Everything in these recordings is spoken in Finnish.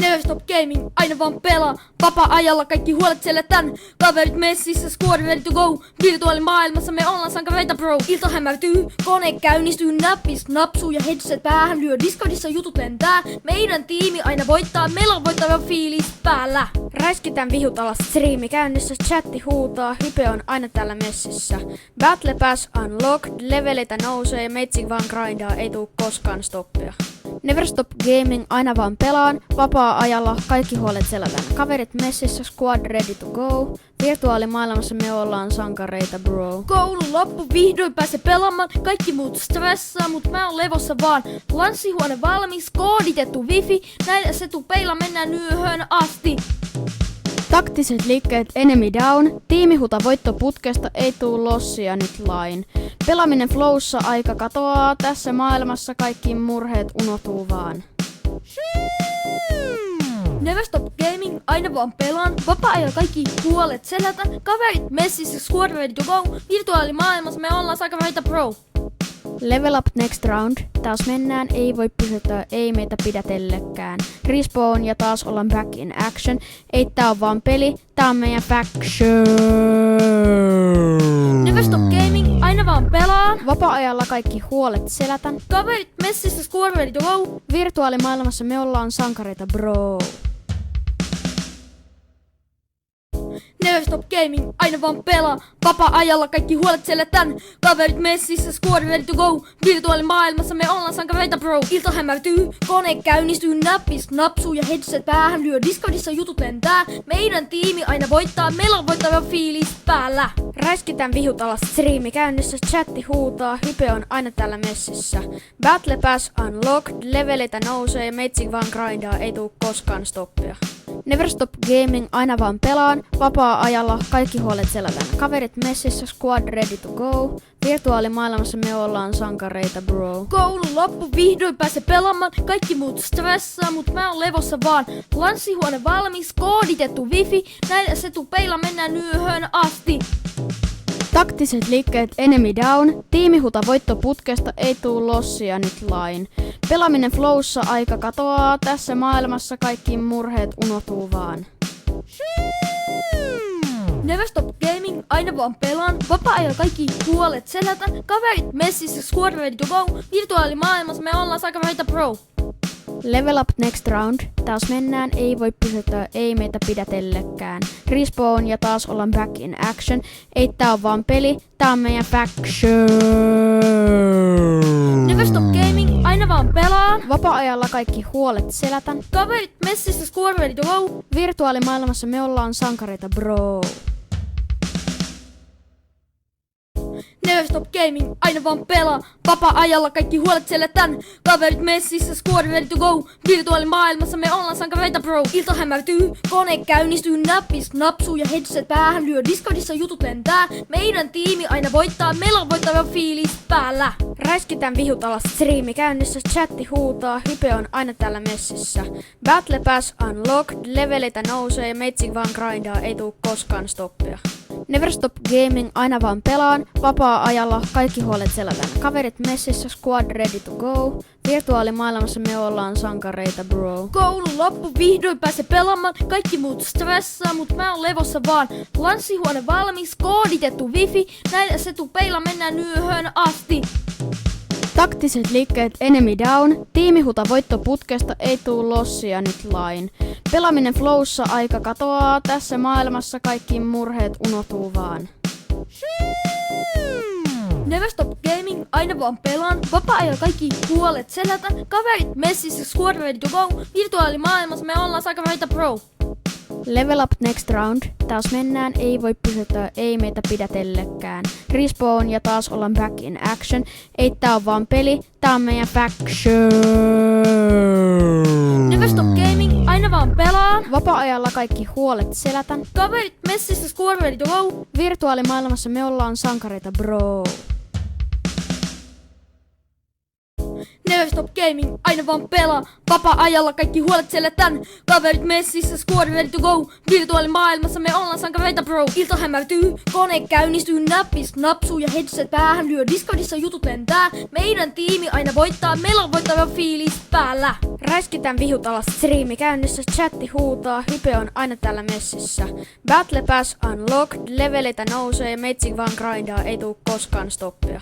Never Stop Gaming, aina vaan pelaa. Vapaa-ajalla kaikki huolet selätän. Kaverit messissä, squad ready to go. Virtuaalimaailmassa me ollaan sankareita bro. Ilta hämärtyy, kone käynnistyy, näppis napsuu ja headset päähän lyö. Discordissa jutut lentää, meidän tiimi aina voittaa. Meillä on voittava fiilis päällä. Räiskitään vihut alas, striimi käynnissä, chatti huutaa, hype on aina täällä messissä. Battle Pass unlocked, leveleitä nousee, meitsi vaan grindaa, ei tuu koskaan stoppia. Never Stop Gaming, aina vaan pelaan, vapaa-ajalla kaikki huolet selätään. Kaverit messissä, squad ready to go. Virtuaalimaailmassa me ollaan sankareita bro. Koulun loppu, vihdoin pääse pelaamaan. Kaikki muut stressaa, mut mä oon levossa vaan. Lanssihuone valmis, kooditettu wifi. Näillä setupeilla mennään yöhön asti. Taktiset liikkeet enemy down, tiimihuta voittoputkesta, ei tuu lossia nyt lain. Pelaaminen flowssa, aika katoaa, tässä maailmassa kaikki murheet unohtuu vaan. Never Stop Gaming, aina vaan pelaan. Vapaa-ajalla kaikki huolet selätän. Kaverit messissä, squad ready to go. Virtuaalimaailmassa me ollaan sankareita bro. Level up next round, taas mennään, ei voi pysytellä, ei meitä pidätellekään. Respawn ja taas ollaan back in action, ei tää on vaan peli, tää on meidän faction. Never Stop Gaming, aina vaan pelaan. Vapaa-ajalla kaikki huolet selätän. Kaverit messissä, squad ready to go. Virtuaalimaailmassa me ollaan sankareita bro. Never Stop Gaming, aina vaan pelaa. Vapaa-ajalla kaikki huolet selätän. Kaverit messissä, squad ready to go. Virtuaalimaailmassa me ollaan sankareita bro. Ilta hämärtyy, kone käynnistyy, näppis napsuu ja headset päähän lyö. Discordissa jutut lentää, meidän tiimi aina voittaa. Meillä on voittava fiilis päällä. Räiskitään vihut alas, striimi käynnissä, chatti huutaa, hype on aina täällä messissä. Battle Pass unlocked, leveleitä nousee, meitsi vaan grindaa, ei tuu koskaan stoppia. Never Stop Gaming, aina vaan pelaan, vapaa-ajalla kaikki huolet selätään. Kaverit messissä, squad ready to go. Virtuaalimaailmassa me ollaan sankareita bro. Koulun loppu, vihdoin pääse pelaamaan. Kaikki muut stressaa, mut mä oon levossa vaan. Lanssihuone valmis, kooditettu wifi. Näillä setupeilla mennään yöhön asti. Taktiset liikkeet enemy down, tiimihuta voittoputkesta, ei tuu lossia nyt lain. Pelaaminen flowssa, aika katoaa, tässä maailmassa kaikki murheet unohtuu vaan. Never Stop Gaming, aina vaan pelaan. Vapaa-ajalla kaikki huolet selätän. Kaverit messissä, squad ready to go. Virtuaalimaailmassa me ollaan sankareita bro. Level up next round, taas mennään, ei voi pysytellä, ei meitä pidätellekään. Respawn ja taas ollaan back in action, ei tää on vaan peli, tää on meidän faction. Never Stop Gaming, aina vaan pelaan. Vapaa-ajalla kaikki huolet selätän. Kaverit messissä, squad ready to go. Virtuaalimaailmassa me ollaan sankareita bro. Never Stop Gaming, aina vaan pelaa. Vapaa-ajalla kaikki huolet selätän. Kaverit messissä, squad ready to go. Virtuaalimaailmassa me ollaan sankareita bro. Ilta hämärtyy, kone käynnistyy, näppis napsuu ja headset päähän lyö. Discordissa jutut lentää, meidän tiimi aina voittaa. Meillä on voittava fiilis päällä. Räiskitään vihut alas, striimi käynnissä, chatti huutaa, hype on aina täällä messissä. Battle Pass unlocked, leveleitä nousee, meitsi vaan grindaa, ei tuu koskaan stoppia. Never Stop Gaming, aina vaan pelaan, vapaa-ajalla kaikki huolet selätään. Kaverit messissä, squad ready to go. Virtuaalimaailmassa me ollaan sankareita bro. Koulun loppu, vihdoin pääse pelaamaan. Kaikki muut stressaa, mut mä oon levossa vaan. Lanssihuone valmis, kooditettu wifi. Näillä setupeilla mennään yöhön asti. Taktiset liikkeet enemy down, tiimihuta voittoputkesta, ei tuu lossia nyt lain. Pelaaminen flowssa, aika katoaa, tässä maailmassa kaikki murheet unohtuu vaan. Never Stop Gaming, aina vaan pelaan. Vapaa-ajalla kaikki huolet selätän. Kaverit messissä, squad ready to go. Virtuaalimaailmassa me ollaan sankareita bro. Level up next round, taas mennään, ei voi pysytellä, ei meitä pidätellekään. Respawn ja taas ollaan back in action, ei tää on vaan peli, tää on meidän faction. Never Stop Gaming, aina vaan pelaan. Vapaa-ajalla kaikki huolet selätän. Kaverit messissä, squad ready to go. Virtuaalimaailmassa me ollaan sankareita bro. Never Never Stop Gaming, aina vaan pelaa. Vapaa-ajalla kaikki huolet selätän. Kaverit messissä, squad ready to go. Virtuaalimaailmassa me ollaan sankareita bro. Ilta hämärtyy, kone käynnistyy, näppis napsuu ja headset päähän lyö. Discordissa jutut lentää, meidän tiimi aina voittaa. Meillä on voittava fiilis päällä. Räiskitään vihut alas, striimi käynnissä, chatti huutaa, hype on aina täällä messissä. Battle Pass unlocked, leveleitä nousee ja meitsi vaan grindaa, ei tuu koskaan stoppia.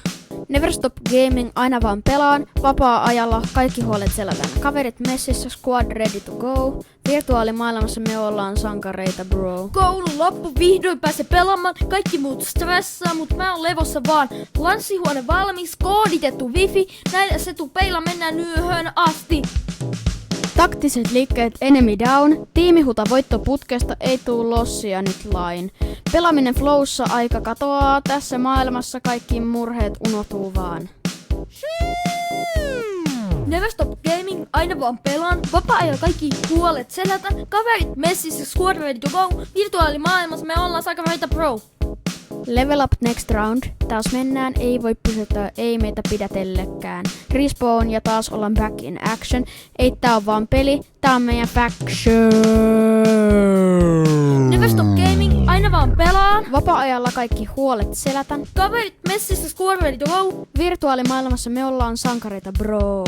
Never Stop Gaming, aina vaan pelaan, vapaa-ajalla kaikki huolet selätään. Kaverit messissä, squad ready to go. Virtuaalimaailmassa me ollaan sankareita bro. Koulun loppu, vihdoin pääse pelaamaan. Kaikki muut stressaa, mut mä oon levossa vaan. Lanssihuone valmis, kooditettu wifi. Näillä setupeilla mennään yöhön asti. Taktiset liikkeet enemy down, tiimihuta voittoputkesta, ei tuu lossia nyt lain. Pelaaminen flowssa, aika katoaa, tässä maailmassa kaikki murheet unohtuu vaan. Never Stop Gaming, aina vaan pelaan. Vapaa-ajalla kaikki huolet selätän. Kaverit messissä, squad ready to go. Virtuaalimaailmassa me ollaan sankareita bro. Level up next round, taas mennään, ei voi pysyttää, ei meitä pidätellekään. Respawn ja taas ollaan back in action, ei tää on vaan peli, tää on meidän faction. Never Stop Gaming, aina vaan pelaan. Vapaa-ajalla kaikki huolet selätän. Kaverit messissä, squad ready to go. Virtuaalimaailmassa me ollaan sankareita bro.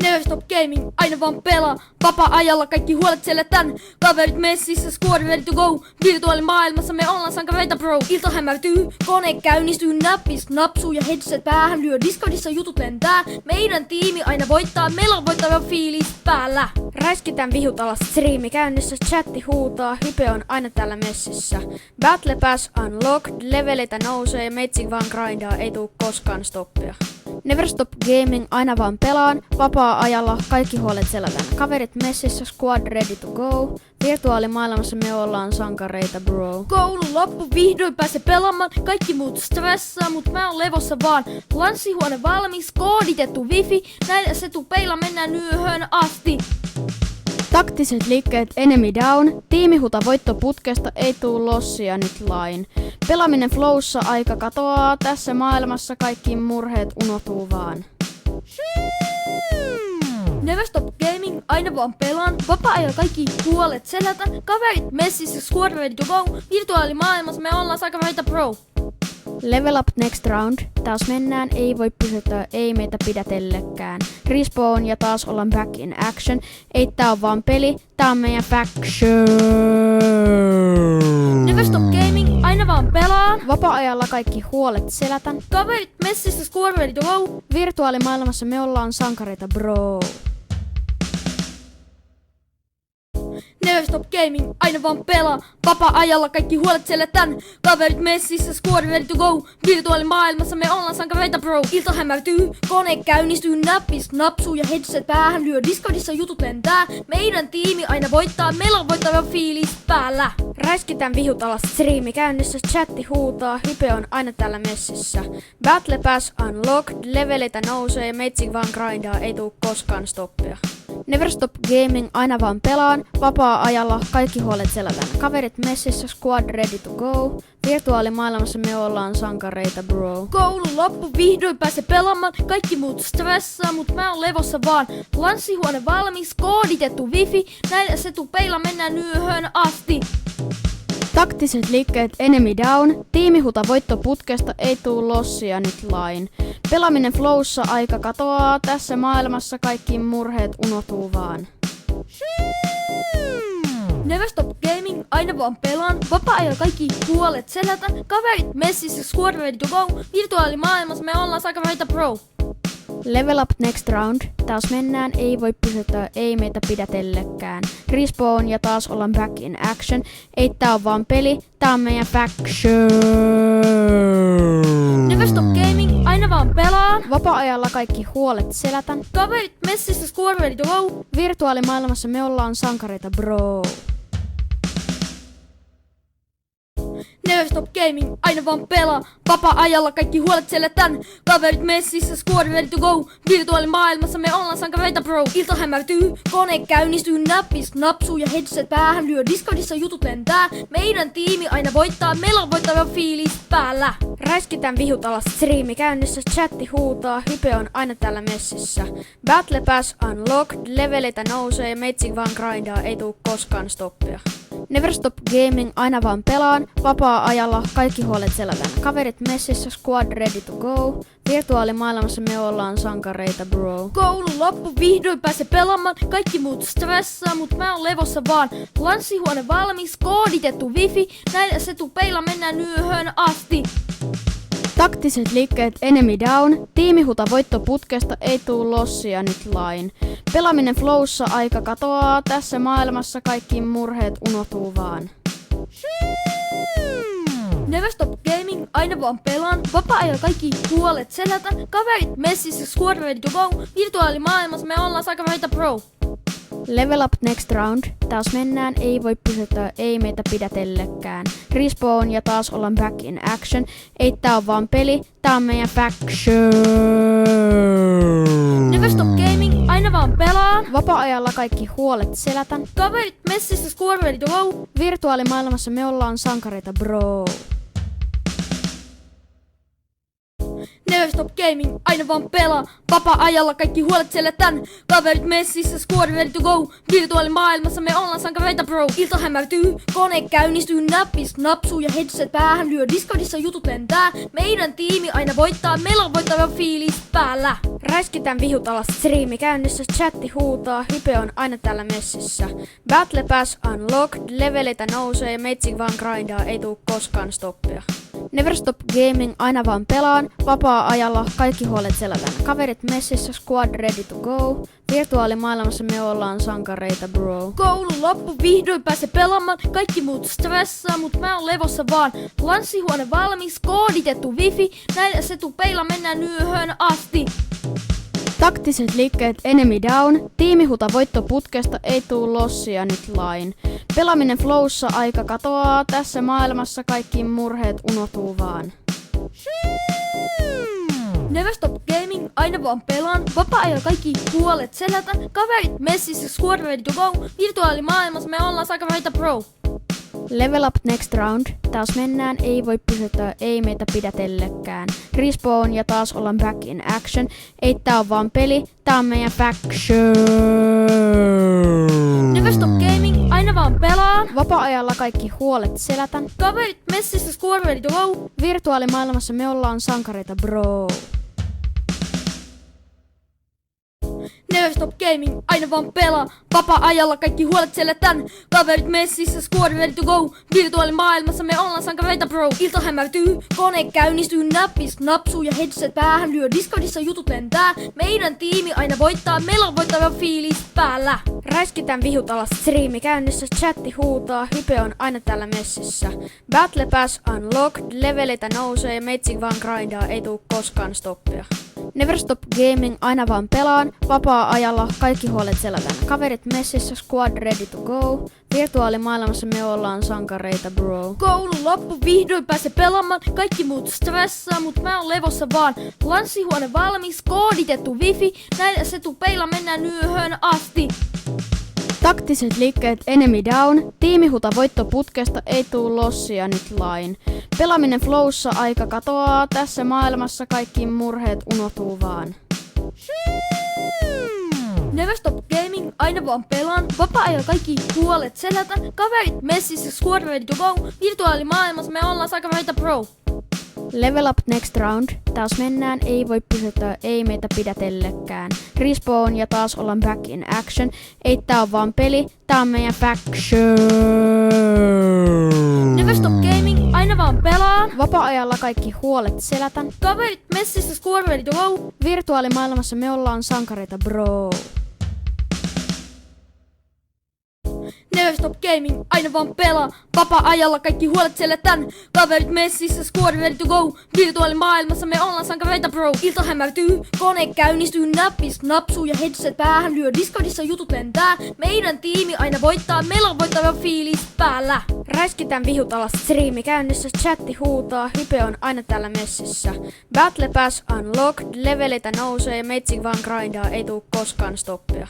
Never Stop Gaming, aina vaan pelaa. Vapaa-ajalla kaikki huolet selätän. Kaverit messissä, squad ready to go. Virtuaalimaailmassa me ollaan sankareita bro. Ilta hämärtyy, kone käynnistyy, näppis napsuu ja headset päähän lyö. Discordissa jutut lentää, meidän tiimi aina voittaa. Meillä on voittava fiilis päällä. Räiskitään vihut alas, striimi käynnissä, chatti huutaa, hype on aina täällä messissä. Battle Pass unlocked, leveleitä nousee ja meitsi vaan grindaa, ei tuu koskaan stoppia. Never Stop Gaming, aina vaan pelaan, vapaa-ajalla kaikki huolet selätään. Kaverit messissä, squad ready to go. Virtuaalimaailmassa me ollaan sankareita bro. Koulun loppu, vihdoin pääse pelaamaan. Kaikki muut stressaa, mut mä oon levossa vaan. Lanssihuone valmis, kooditettu wifi. Näillä setupeilla mennään yöhön asti. Taktiset liikkeet enemy down, tiimihuta voittoputkesta, ei tuu lossia nyt lain. Pelaaminen flowssa, aika katoaa, tässä maailmassa kaikki murheet unohtuu vaan. Never Stop Gaming, aina vaan pelaan. Vapaa-ajalla kaikki huolet selätän. Kaverit messissä, squad ready to go. Virtuaalimaailmassa me ollaan sankareita bro. Level up next round, taas mennään, ei voi pysyttää, ei meitä pidätellekään. Respawn ja taas ollaan back in action, ei tää on vaan peli, tää on meidän faction. Never Stop Gaming, aina vaan pelaan. Vapaa-ajalla kaikki huolet selätän. Kaverit messissä, squad ready to go. Virtuaalimaailmassa me ollaan sankareita bro. Never Stop Gaming, aina vaan pelaa. Vapaa-ajalla kaikki huolet selätän. Kaverit messissä, squad ready to go. Virtuaalimaailmassa me ollaan sankareita bro. Ilta hämärtyy, kone käynnistyy, näppis napsuu ja headset päähän lyö. Discordissa jutut lentää, meidän tiimi aina voittaa. Meillä on voittava fiilis päällä. Räiskitään vihut alas, striimi käynnissä, chatti huutaa, hype on aina täällä messissä. Battle Pass unlocked, leveleitä nousee ja meitsi vaan grindaa, ei tuu koskaan stoppia. Never Stop Gaming, aina vaan pelaan, vapaa-ajalla kaikki huolet selätään. Kaverit messissä, squad ready to go. Virtuaalimaailmassa me ollaan sankareita bro. Koulun loppu, vihdoin pääse pelaamaan. Kaikki muut stressaa, mut mä oon levossa vaan. Lanssihuone valmis, kooditettu wifi. Näillä setupeilla mennään yöhön asti. Taktiset liikkeet enemy down, tiimihuta voittoputkesta, ei tuu lossia nyt lain. Pelaaminen flowssa, aika katoaa, tässä maailmassa kaikki murheet unohtuu vaan. Never Stop Gaming, aina vaan pelaan. Vapaa-ajalla kaikki huolet selätän. Kaverit messissä, squad ready to go. Virtuaalimaailmassa me ollaan sankareita bro. Level up next round, taas mennään, ei voi pysyttää, ei meitä pidätellekään. Respawn ja taas ollaan back in action, ei tää on vaan peli, tää on meidän faction. Never Stop Gaming, aina vaan pelaan. Vapaa-ajalla kaikki huolet selätän. Kaverit messissä, squad ready to go. Virtuaalimaailmassa me ollaan sankareita bro. Never Never Stop Gaming, aina vaan pelaa. Vapaa-ajalla kaikki huolet selätän. Kaverit messissä, squad ready to go. Virtuaalimaailmassa me ollaan sankareita bro. Ilta hämärtyy, kone käynnistyy, näppis napsuu ja headset päähän lyö. Discordissa jutut lentää, meidän tiimi aina voittaa. Meillä on voittava fiilis päällä. Räiskitään vihut alas, striimi käynnissä, chatti huutaa, hype on aina täällä messissä. Battle Pass unlocked, leveleitä nousee ja meitsi vaan grindaa, ei tuu koskaan stoppia. Never Stop Gaming, aina vaan pelaan, vapaa-ajalla kaikki huolet selätään. Kaverit messissä, squad ready to go. Virtuaalimaailmassa me ollaan sankareita bro. Koulu loppu, vihdoin pääse pelaamaan. Kaikki muut stressaa, mut mä oon levossa vaan. Lanssihuone valmis, kooditettu wifi. Näillä setupeilla mennään yöhön asti. Taktiset liikkeet enemy down, tiimihuta voitto putkesta, ei tuu lossia nyt lain. Pelaaminen flowssa, aika katoaa, tässä maailmassa kaikki murheet unohtuu vaan. Never Stop Gaming, aina vaan pelaan. Vapaa-ajalla kaikki huolet selätän. Kaverit messissä, squad ready to go. Virtuaalimaailmassa me ollaan sankareita bro. Level up next round, taas mennään, ei voi pysyttää, ei meitä pidätellekään. Respawn ja taas ollaan back in action, ei tää on vaan peli, tää on meidän faction. Never Stop Gaming, aina vaan pelaan. Vapaa-ajalla kaikki huolet selätän. Kaverit messissä, squad ready to go. Virtuaalimaailmassa me ollaan sankareita bro. Never Stop Gaming, aina vaan pelaa. Vapaa-ajalla kaikki huolet selätän. Kaverit messissä, squad ready to go. Virtuaalimaailmassa me ollaan sankareita bro. Ilta hämärtyy, kone käynnistyy, näppis napsuu ja headset päähän lyö. Discordissa jutut lentää, meidän tiimi aina voittaa. Meillä on voittava fiilis päällä. Räiskitään vihut alas, striimi käynnissä, chatti huutaa, hype on aina täällä messissä. Battle Pass unlocked, leveleitä nousee ja meitsi vaan grindaa, ei tuu koskaan stoppia. Never Stop Gaming, aina vaan pelaan, vapaa-ajalla kaikki huolet selätään. Kaverit messissä, squad ready to go. Virtuaalimaailmassa me ollaan sankareita bro. Koulu loppu, vihdoin pääse pelaamaan. Kaikki muut stressaa, mut mä oon levossa vaan. Lanssihuone valmis, kooditettu wifi. Näillä setupeilla mennään yöhön asti. Taktiset liikkeet enemy down, tiimihuta voitto putkesta, ei tuu lossia nyt lain. Pelaaminen flowssa, aika katoaa, tässä maailmassa kaikki murheet unohtuu vaan. Never Stop Gaming, aina vaan pelaan. Vapaa-ajalla kaikki huolet selätän. Kaverit messissä, squad ready to go. Virtuaalimaailmassa me ollaan sankareita bro. Level up next round, taas mennään, ei voi pysyttää, ei meitä pidätellekään. Respawn ja taas ollaan back in action, ei tää on vaan peli, tää on meidän faction. Never Stop Gaming, aina vaan pelaan. Vapaa-ajalla kaikki huolet selätän. Kaverit messissä, squad ready to go. Virtuaalimaailmassa me ollaan sankareita bro. Never Stop Gaming, aina vaan pelaa. Vapaa-ajalla kaikki huolet selätän. Kaverit messissä, squad ready to go. Virtuaalimaailmassa me ollaan sankareita bro. Ilta hämärtyy, kone käynnistyy, näppis napsuu ja headset päähän lyö. Discordissa jutut lentää, meidän tiimi aina voittaa. Meillä on voittava fiilis päällä. Räiskitään vihut alas, striimi käynnissä, chatti huutaa, hype on aina täällä messissä. Battle Pass unlocked, leveleitä nousee ja meitsi vaan grindaa, ei tuu koskaan stoppia. Never Stop Gaming, aina vaan pelaan, vapaa-ajalla kaikki huolet selätään. Kaverit messissä, squad ready to go. Virtuaalimaailmassa me ollaan sankareita bro. Koulu loppu, vihdoin pääse pelaamaan. Kaikki muut stressaa, mut mä oon levossa vaan. Lanssihuone valmis, kooditettu wifi. Näillä setupeilla mennään yöhön asti. Taktiset liikkeet enemy down, tiimihuta voitto putkesta, ei tuu lossia nyt lain. Pelaaminen flowssa, aika katoaa, tässä maailmassa kaikki murheet unohtuu vaan. Never Stop Gaming, aina vaan pelaan. Vapaa-ajalla kaikki huolet selätän. Kaverit messissä, squad ready to go. Virtuaalimaailmassa me ollaan sankareita bro. Level up next round, taas mennään, ei voi pysyttää, ei meitä pidätellekään. Respawn ja taas ollaan back in action, ei tää on vaan peli, tää on meidän faction. Never Stop Gaming, aina vaan pelaan. Vapaa-ajalla kaikki huolet selätän. Kaverit messissä, squad ready to go. Virtuaalimaailmassa me ollaan sankareita bro. Never Never Stop Gaming, aina vaan pelaa. Vapaa-ajalla kaikki huolet selätän. Kaverit messissä, squad ready to go. Virtuaalimaailmassa me ollaan sankareita bro. Ilta hämärtyy, kone käynnistyy, näppis napsuu ja headset päähän lyö. Discordissa jutut lentää, meidän tiimi aina voittaa. Meillä on voittava fiilis päällä. Räiskitään vihut alas, striimi käynnissä, chatti huutaa, hype on aina täällä messissä. Battle Pass unlocked, leveleitä nousee ja meitsi vaan grindaa, ei tuu koskaan stoppia.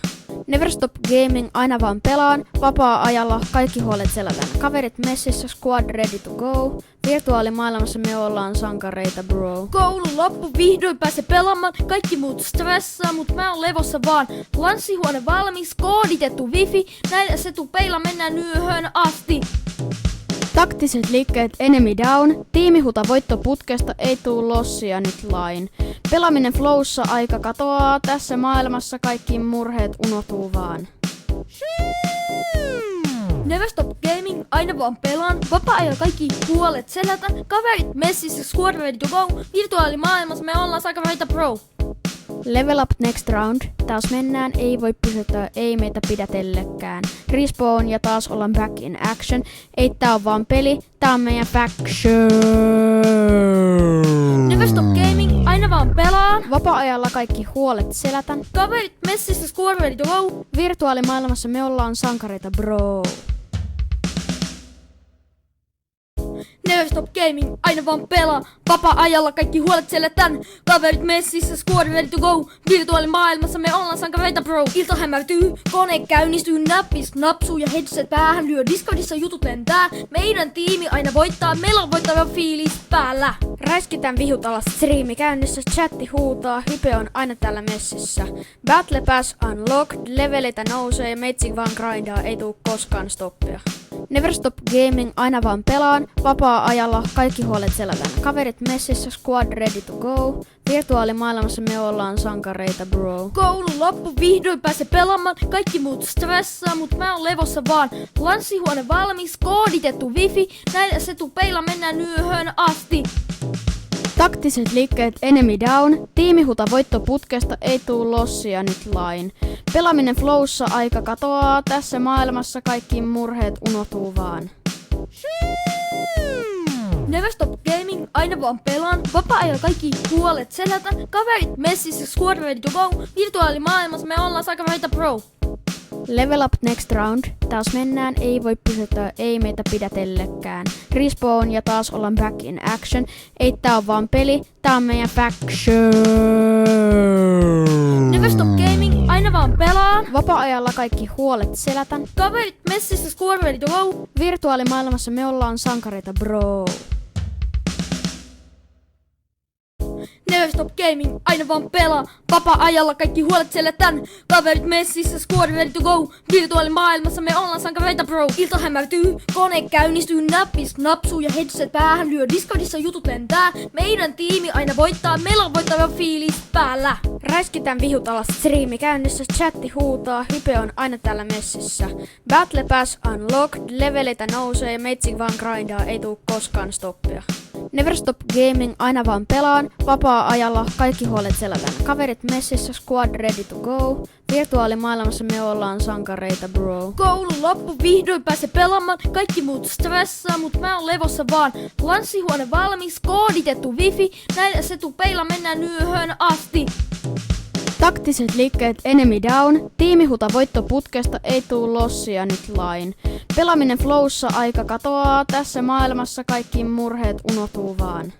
Never Stop Gaming, aina vaan pelaan, vapaa-ajalla kaikki huolet selätän. Kaverit messissä, squad ready to go. Virtuaalimaailmassa me ollaan sankareita bro. Koulu loppu, vihdoin pääse pelaamaan. Kaikki muut stressaa, mut mä oon levossa vaan. Lanssihuone valmis, kooditettu wifi. Näillä setupeilla mennään yöhön asti. Taktiset liikkeet enemy down, tiimihuta voittoputkesta, ei tuu lossia nyt lain. Pelaaminen flowssa, aika katoaa, tässä maailmassa kaikki murheet unohtuu vaan. Never Stop Gaming, aina vaan pelaan. Vapaa-ajalla kaikki huolet selätä. Kaverit messissä, squad ready to go. Virtuaalimaailmassa me ollaan sankareita pro. Level up next round, taas mennään, ei voi pysyttää, ei meitä pidätellekään. Respawn ja taas ollaan back in action, ei tää on vaan peli, tää on meidän faction. Never Stop Gaming, aina vaan pelaan. Vapaa-ajalla kaikki huolet selätän. Kaverit messissä, squad ready to go. Virtuaalimaailmassa me ollaan sankareita bro. Never Stop Gaming, aina vaan pelaa. Vapaa-ajalla kaikki huolet selätän. Kaverit messissä, squad ready to go. Virtuaalimaailmassa me ollaan sankareita bro. Ilta hämärtyy, kone käynnistyy, näppis napsuu ja headset päähän lyö. Discordissa jutut lentää, meidän tiimi aina voittaa. Meillä on voittava fiilis päällä. Räiskitään vihut alas, striimi käynnissä, chatti huutaa, hype on aina täällä messissä. Battle Pass unlocked, leveleitä nousee ja meitsi vaan grindaa, ei tuu koskaan stoppia. Never Stop Gaming, aina vaan pelaan, vapaa-ajalla kaikki huolet selätän. Kaverit messissä, squad ready to go. Virtuaalimaailmassa me ollaan sankareita bro. Koulu loppu, vihdoin pääse pelaamaan. Kaikki muut stressaa, mut mä oon levossa vaan. Lanssihuone valmis, kooditettu wifi. Näillä setupeilla mennään yöhön asti. Taktiset liikkeet enemy down, tiimihuta voittoputkesta, ei tuu lossia nyt lain. Pelaaminen flowssa, aika katoaa, tässä maailmassa kaikki murheet unohtuu vaan. Never Stop Gaming, aina vaan pelaan. Vapaa-ajalla kaikki huolet selätä. Kaverit messissä, squad ready to go. Virtuaalimaailmassa me ollaan sankareita pro. Level up next round, taas mennään, ei voi pysyttää, ei meitä pidätellekään. Respawn ja taas ollaan back in action, ei tää on vaan peli, tää on meidän faction. Never Stop Gaming, aina vaan pelaan. Vapaa-ajalla kaikki huolet selätän. Kaverit messissä, squad ready to go. Virtuaalimaailmassa me ollaan sankareita bro. Never Stop Gaming, aina vaan pelaa. Vapaa-ajalla kaikki huolet selätän. Kaverit messissä, squad ready to go. Virtuaalimaailmassa me ollaan sankareita bro. Ilta hämärtyy, kone käynnistyy, näppis napsuu ja headset päähän lyö. Discordissa jutut lentää, meidän tiimi aina voittaa. Meillä on voittava fiilis päällä. Räiskitään vihut alas, striimi käynnissä, chatti huutaa, hype on aina täällä messissä. Battle Pass unlocked, leveleitä nousee ja meitsi vaan grindaa, ei tuu koskaan stoppia. Never Stop Gaming, aina vaan pelaan, vapaa-ajalla kaikki huolet selätän. Kaverit messissä, squad ready to go. Virtuaalimaailmassa me ollaan sankareita bro. Koulu loppu, vihdoin pääse pelaamaan. Kaikki muut stressaa, mut mä oon levossa vaan. Lanssihuone valmis, kooditettu wifi. Näillä setupeilla mennään yöhön asti. Taktiset liikkeet enemy down, tiimihuta voittoputkesta, ei tuu lossia nyt lain. Pelaaminen flowssa, aika katoaa, tässä maailmassa kaikki murheet unohtuu vaan.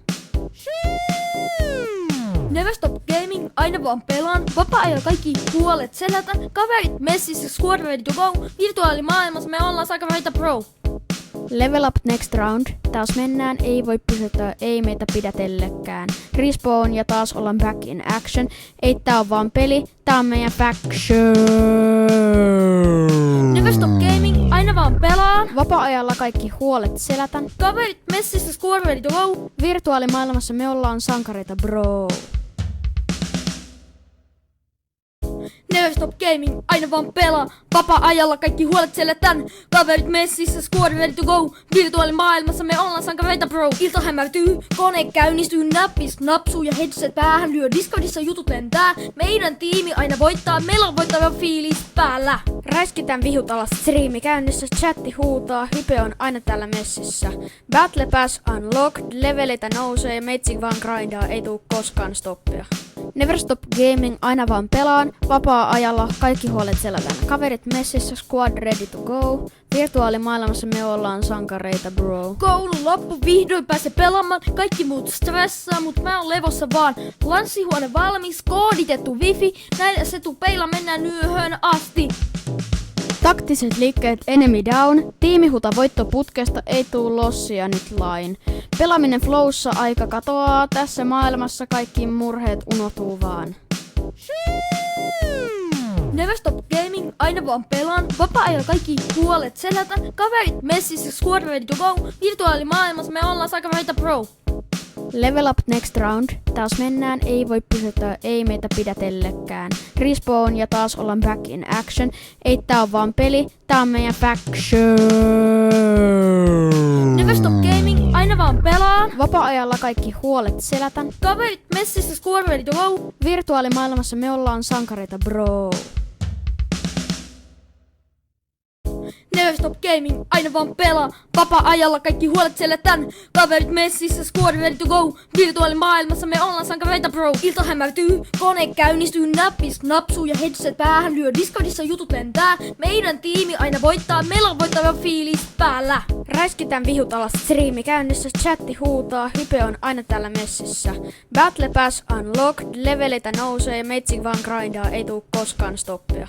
Never Stop Gaming, aina vaan pelaan. Vapaa-ajalla kaikki huolet selätä. Kaverit messissä, squad ready to go. Virtuaalimaailmassa me ollaan sankareita pro. Level up next round, taas mennään, ei voi pysyttää, ei meitä pidätellekään. Respawn ja taas ollaan back in action, ei tää on vaan peli, tää on meidän faction. Never Stop Gaming, aina vaan pelaan. Vapaa-ajalla kaikki huolet selätän. Kaverit messissä, squad ready to go. Virtuaalimaailmassa me ollaan sankareita bro. Never stop gaming, aina vaan pelaa. Vapaa-ajalla kaikki huolet selätän. Kaverit messissä, squad ready to go. Virtuaalimaailmassa me ollaan sankareita bro. Ilta hämärtyy, kone käynnistyy, näppis napsuu ja headset päähän lyö. Discordissa jutut lentää, meidän tiimi aina voittaa. Meillä on voittava fiilis päällä. Räiskitään vihut alas, striimi käynnissä, chatti huutaa, hype on aina täällä messissä. Battle Pass unlocked, leveleitä nousee, meitsi vaan grindaa, ei tuu koskaan stoppia. Never stop gaming, aina vaan pelaan, vapaa-ajalla kaikki huolet selätään. Kaverit messissä, squad ready to go. Virtuaalimaailmassa me ollaan sankareita bro. Koulu loppu, vihdoin pääse pelaamaan. Kaikki muut stressaa, mut mä oon levossa vaan. Lanssihuone valmis, kooditettu wifi. Näillä setupeilla mennään yöhön asti. Taktiset liikkeet enemy down, tiimihuta voitto putkesta, ei tuu lossia nyt lain. Pelaaminen flowssa, aika katoaa, tässä maailmassa kaikki murheet unohtuu vaan. Never stop gaming, aina vaan pelaan. Vapaa-ajalla kaikki huolet selätän. Kaverit messissä, squad ready to go. Virtuaalimaailmassa me ollaan sankareita bro. Level up next round, taas mennään, ei voi pysytellä, ei meitä pidätellekään. Respawn ja taas ollaan back in action, ei tää on vaan peli, tää on meidän faction. Never stop gaming, aina vaan pelaan. Vapaa-ajalla kaikki huolet selätän. Kaverit messissä, squad ready to go. Virtuaalimaailmassa me ollaan sankareita bro. Never stop gaming, aina vaan pelaa. Vapaa-ajalla kaikki huolet selätän. Kaverit messissä, squad ready to go. Virtuaalimaailmassa me ollaan sankareita bro. Ilta hämärtyy, kone käynnistyy, näppis napsuu ja headset päähän lyö. Discordissa jutut lentää, meidän tiimi aina voittaa. Meillä on voittava fiilis päällä. Räiskitään vihut alas, striimi käynnissä, chatti huutaa, hype on aina täällä messissä. Battle Pass unlocked, leveleitä nousee, meitsi vaan grindaa, ei tuu koskaan stoppia.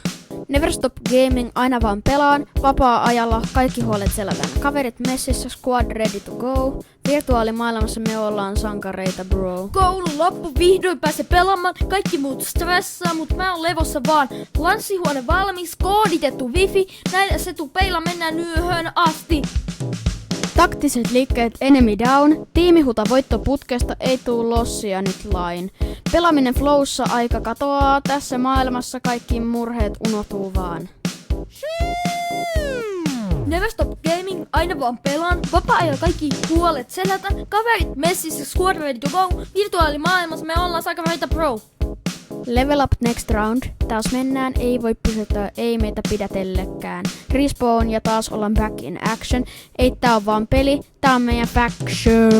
Never stop gaming, aina vaan pelaan, vapaa-ajalla kaikki huolet selätään. Kaverit messissä, squad ready to go. Virtuaalimaailmassa me ollaan sankareita bro. Koulu loppu, vihdoin pääse pelaamaan. Kaikki muut stressaa, mut mä oon levossa vaan. Lanssihuone valmis, kooditettu wifi. Näillä setupeilla mennään yöhön asti. Taktiset liikkeet enemy down, tiimihuta voitto putkesta, ei tuu lossia nyt lain. Pelaaminen flowssa, aika katoaa, tässä maailmassa kaikki murheet unohtuu vaan. Never stop gaming, aina vaan pelaan. Vapaa-ajalla kaikki huolet selätän. Kaverit messissä, squad ready to go. Virtuaalimaailmassa me ollaan sankareita bro. Level up next round, taas mennään, ei voi pysytellä, ei meitä pidätellekään. Respawn ja taas ollaan back in action, ei tää on vaan peli, tää on meidän faction.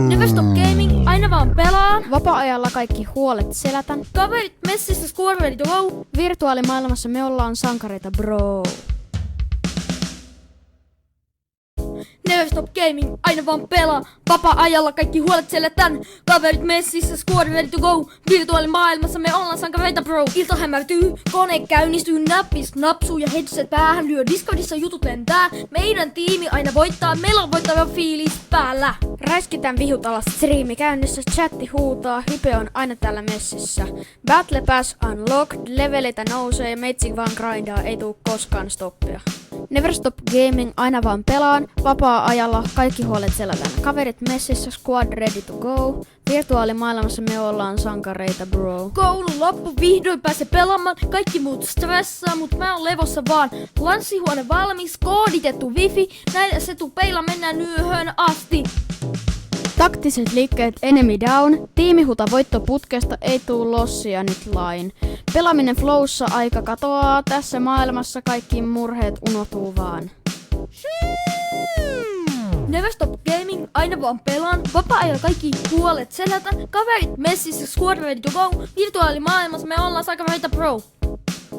Never stop gaming, aina vaan pelaan. Vapaa-ajalla kaikki huolet selätän. Kaverit messissä, squad ready to go. Virtuaalimaailmassa me ollaan sankareita bro. Never stop gaming, aina vaan pelaa. Vapaa-ajalla kaikki huolet selätän. Kaverit messissä, squad ready to go. Virtuaalimaailmassa me ollaan sankareita bro. Ilta hämärtyy, kone käynnistyy, näppis napsuu ja headset päähän lyö. Discordissa jutut lentää, meidän tiimi aina voittaa. Meillä on voittava fiilis päällä. Räiskitään vihut alas, striimi käynnissä, chatti huutaa, hype on aina täällä messissä. Battle Pass unlocked, leveleitä nousee, meitsi vaan grindaa, ei tuu koskaan stoppia. Never stop gaming, aina vaan pelaan, vapaa-ajalla kaikki huolet selätään. Kaverit messissä, squad ready to go. Virtuaalimaailmassa me ollaan sankareita bro. Koulu loppu, vihdoin pääse pelaamaan. Kaikki muut stressaa, mut mä oon levossa vaan. Lanssihuone valmis, kooditettu wifi. Näillä setupeilla mennään yöhön asti. Taktiset liikkeet enemy down, tiimihuta voitto putkesta, ei tuu lossia nyt lain. Pelaaminen flowssa, aika katoaa, tässä maailmassa kaikki murheet unohtuu vaan. Never stop gaming, aina vaan pelaan. Vapaa-ajalla kaikki huolet selätän. Kaverit messissä, squad ready to go. Virtuaalimaailmassa me ollaan sankareita bro.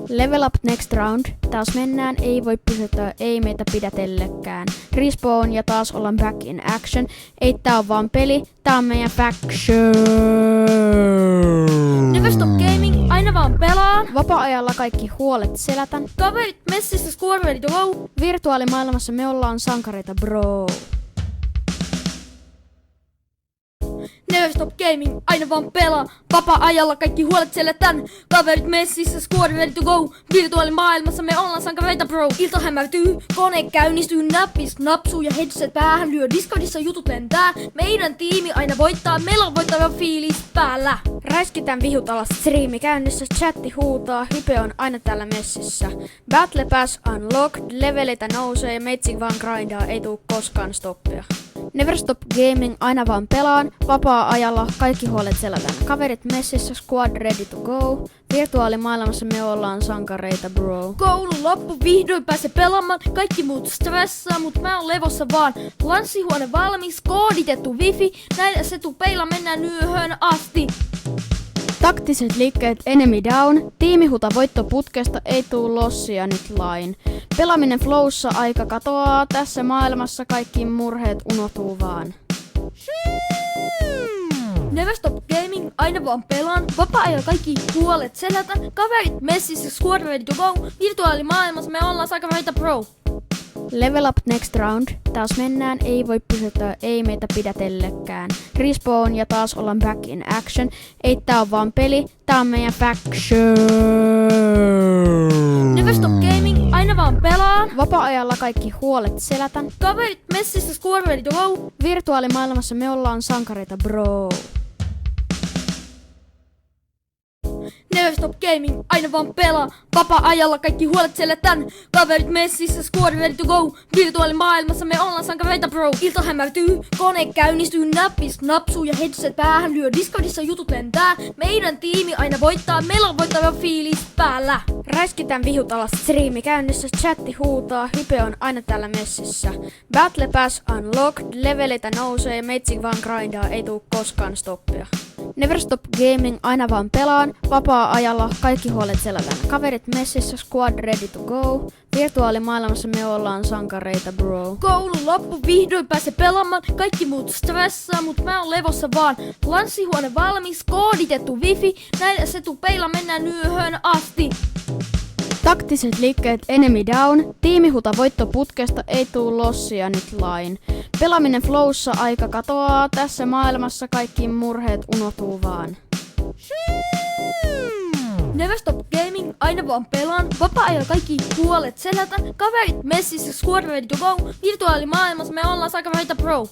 Level up next round, taas mennään, ei voi pysytellä, ei meitä pidätellekään. Respawn ja taas ollaan back in action, ei tää on vaan peli, tää on meidän faction. Never stop gaming, aina vaan pelaan. Vapaa-ajalla kaikki huolet selätän. Kaverit messissä, squad ready to go. Virtuaalimaailmassa me ollaan sankareita bro. Never Stop Gaming, aina vaan pelaa. Vapaa-ajalla kaikki huolet selätän. Kaverit messissä, squad ready to go. Virtuaalimaailmassa me ollaan sankareita bro. Ilta hämärtyy, kone käynnistyy, näppis napsuu ja headset päähän lyö. Discordissa jutut lentää, meidän tiimi aina voittaa. Meillä on voittava fiilis päällä. Räiskitään vihut alas, striimi käynnissä, chatti huutaa, hype on aina täällä messissä. Battle Pass unlocked, leveleitä nousee, meitsi vaan grindaa, ei tuu koskaan stoppia. Never Stop Gaming, aina vaan pelaan, vapaa-ajalla kaikki huolet selätään. Kaverit messissä, squad ready to go. Virtuaalimaailmassa me ollaan sankareita bro. Koulun loppu, vihdoin pääse pelaamaan. Kaikki muut stressaa, mut mä oon levossa vaan. Lanssihuone valmis, kooditettu wifi. Näillä setupeilla mennään yöhön asti. Taktiset liikkeet enemy down, tiimihuta voittoputkesta, ei tuu lossia nyt lain. Pelaaminen flowssa, aika katoaa, tässä maailmassa kaikki murheet unohtuu vaan. Never Stop Gaming, aina vaan pelaan. Vapaa-ajalla kaikki huolet selätän. Kaverit messissä, squad ready to go. Virtuaalimaailmassa me ollaan sankareita bro. Level up next round, taas mennään, ei voi pysytellä, ei meitä pidätellekään. Respawn ja taas ollaan back in action, ei tää on vaan peli, tää on meidän faction. Never Stop Gaming, aina vaan pelaan. Vapaa-ajalla kaikki huolet selätän. Kaverit messissä, squad ready to go. Virtuaalimaailmassa me ollaan sankareita bro. Never Stop Gaming, aina vaan pelaa. Vapaa-ajalla kaikki huolet selätän. Kaverit messissä, squad ready to go. Virtuaalimaailmassa me ollaan sankareita bro. Ilta hämärtyy, kone käynnistyy, näppis napsuu ja headset päähän lyö. Discordissa jutut lentää, meidän tiimi aina voittaa. Meillä on voittava fiilis päällä. Räiskitään vihut alas, striimi käynnissä, chatti huutaa, hype on aina täällä messissä. Battle Pass unlocked, leveleitä nousee, meitsi vaan grindaa, ei tuu koskaan stoppia. Never Stop Gaming, aina vaan pelaan, vapaa-ajalla kaikki huolet selätään. Kaverit messissä, squad ready to go. Virtuaalimaailmassa me ollaan sankareita bro. Koulun loppu, vihdoin pääse pelaamaan. Kaikki muut stressaa, mut mä oon levossa vaan. Lanssihuone valmis, kooditettu wifi. Näillä setupeilla mennään yöhön asti. Taktiset liikkeet enemy down, tiimihuta voittoputkesta, ei tuu lossia nyt lain. Pelaaminen flowssa, aika katoaa, tässä maailmassa kaikki murheet unohtuu vaan. Never Stop Gaming, aina vaan pelaan. Vapaa-ajalla kaikki huolet selätän. Kaverit messissä, squad ready to go. Virtuaalimaailmassa me ollaan sankareita bro.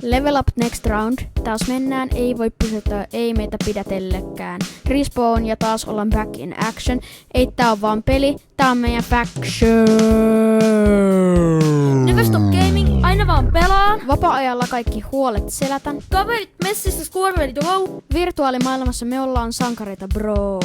Level up next round, taas mennään, ei voi pysytellä, ei meitä pidätellekään. Respawn ja taas ollaan back in action, ei tää on vaan peli, tää on meidän faction. Never Stop Gaming, aina vaan pelaan. Vapaa-ajalla kaikki huolet selätän. Kaverit messissä, squad ready to go. Virtuaalimaailmassa me ollaan sankareita bro.